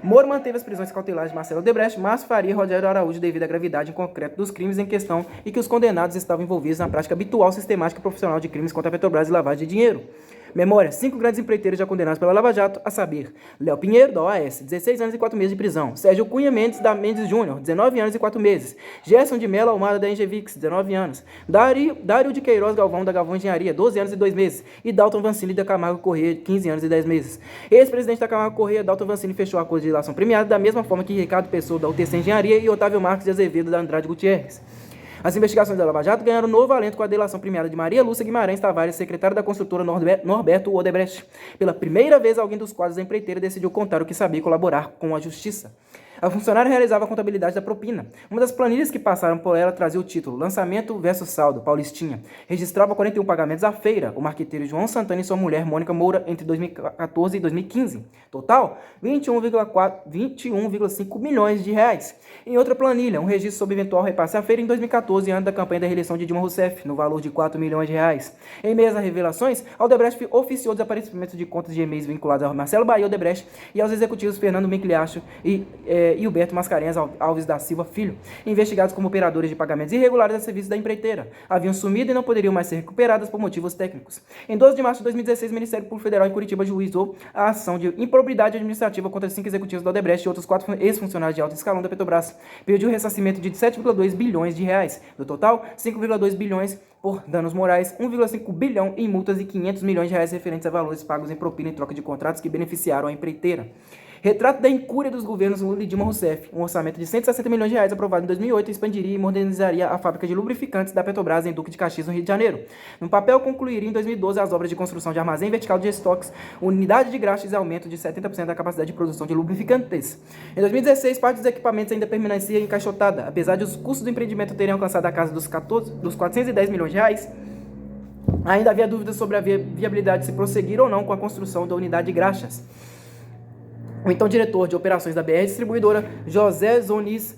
Moro manteve as prisões cautelares de Marcelo Odebrecht, Márcio Faria e Rogério Araújo devido à gravidade em concreto dos crimes em questão e que os condenados estavam envolvidos na prática habitual, sistemática e profissional de crimes contra a Petrobras e lavagem de dinheiro. Memória: 5 grandes empreiteiros já condenados pela Lava Jato, a saber, Léo Pinheiro, da OAS, 16 anos e 4 meses de prisão, Sérgio Cunha Mendes, da Mendes Júnior, 19 anos e 4 meses, Gerson de Mello Almada, da Engevix, 19 anos, Dário de Queiroz Galvão, da Galvão Engenharia, 12 anos e 2 meses, e Dalton Vancini, da Camargo Corrêa, 15 anos e 10 meses. Ex-presidente da Camargo Corrêa, Dalton Vancini, fechou a acordo de delação premiada da mesma forma que Ricardo Pessoa, da UTC Engenharia, e Otávio Marques de Azevedo, da Andrade Gutierrez. As investigações da Lava Jato ganharam novo alento com a delação premiada de Maria Lúcia Guimarães Tavares, secretária da construtora Norberto Odebrecht. Pela primeira vez, alguém dos quadros da empreiteira decidiu contar o que sabia e colaborar com a justiça. A funcionária realizava a contabilidade da propina. Uma das planilhas que passaram por ela trazia o título Lançamento versus Saldo, Paulistinha. Registrava 41 pagamentos à feira, o marqueteiro João Santana e sua mulher Mônica Moura entre 2014 e 2015. Total, 21,5 milhões de reais. Em outra planilha, um registro sobre eventual repasse à feira em 2014, ano da campanha da reeleição de Dilma Rousseff, no valor de 4 milhões de reais. Em meio às revelações, a Odebrecht oficiou o desaparecimento de contas de e-mails vinculados a Marcelo Bahia Odebrecht e aos executivos Fernando Migliacho e Gilberto Mascarenhas Alves da Silva Filho, investigados como operadores de pagamentos irregulares a serviços da empreiteira. Haviam sumido e não poderiam mais ser recuperadas por motivos técnicos. Em 12 de março de 2016, o Ministério Público Federal em Curitiba juizou a ação de improbidade administrativa contra 5 executivos da Odebrecht e outros 4 ex-funcionários de alto escalão da Petrobras. Pediu ressarcimento de 7,2 bilhões de reais. No total, 5,2 bilhões por danos morais, 1,5 bilhão em multas e 500 milhões de reais referentes a valores pagos em propina em troca de contratos que beneficiaram a empreiteira. Retrato da incúria dos governos Lula e Dilma Rousseff. Um orçamento de 160 milhões de reais aprovado em 2008 expandiria e modernizaria a fábrica de lubrificantes da Petrobras em Duque de Caxias, no Rio de Janeiro. No papel, concluiria em 2012 as obras de construção de armazém vertical de estoques, unidade de graxas e aumento de 70% da capacidade de produção de lubrificantes. Em 2016, parte dos equipamentos ainda permanecia encaixotada. Apesar de os custos do empreendimento terem alcançado a casa dos 410 milhões de reais, ainda havia dúvidas sobre a viabilidade de se prosseguir ou não com a construção da unidade de graxas. O então diretor de operações da BR Distribuidora, José Zonis,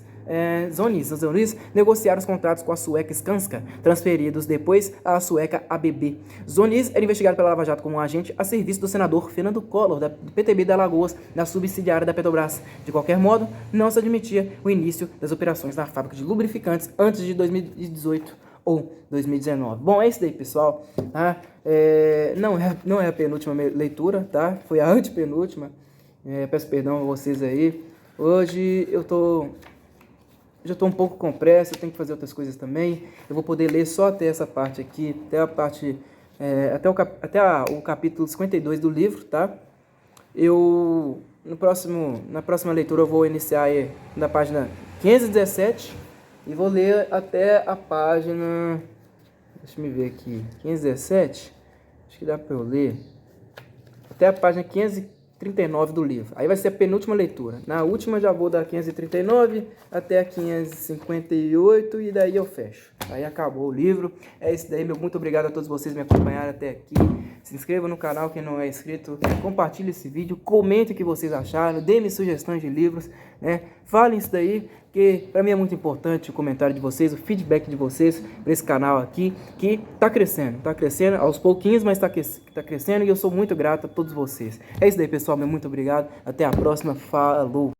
negociaram os contratos com a sueca Skanska, transferidos depois à sueca ABB. Zonis era investigado pela Lava Jato como um agente a serviço do senador Fernando Collor, do PTB de Alagoas, da subsidiária da Petrobras. De qualquer modo, não se admitia o início das operações na fábrica de lubrificantes antes de 2018 ou 2019. Bom, é isso daí, pessoal. Tá? Não é a penúltima leitura, tá? Foi a antepenúltima. Peço perdão a vocês aí. Hoje já estou um pouco com pressa, eu tenho que fazer outras coisas também. Eu vou poder ler só até essa parte aqui, até a parte, o capítulo 52 do livro, tá? Na próxima leitura eu vou iniciar aí na página 517 e vou ler até a página, deixa eu ver aqui, 517, acho que dá para eu ler, até a página 539 do livro. Aí vai ser a penúltima leitura. Na última já vou da 539 até a 558 e daí eu fecho. Aí acabou o livro. É isso daí, meu muito obrigado a todos vocês que me acompanharam até aqui. Se inscreva no canal quem não é inscrito, compartilhe esse vídeo, comente o que vocês acharam, dê-me sugestões de livros, né? Falem isso daí, que para mim é muito importante o comentário de vocês, o feedback de vocês para esse canal aqui, que tá crescendo aos pouquinhos, mas tá crescendo, e eu sou muito grato a todos vocês. É isso daí, pessoal, meu muito obrigado, até a próxima, falou!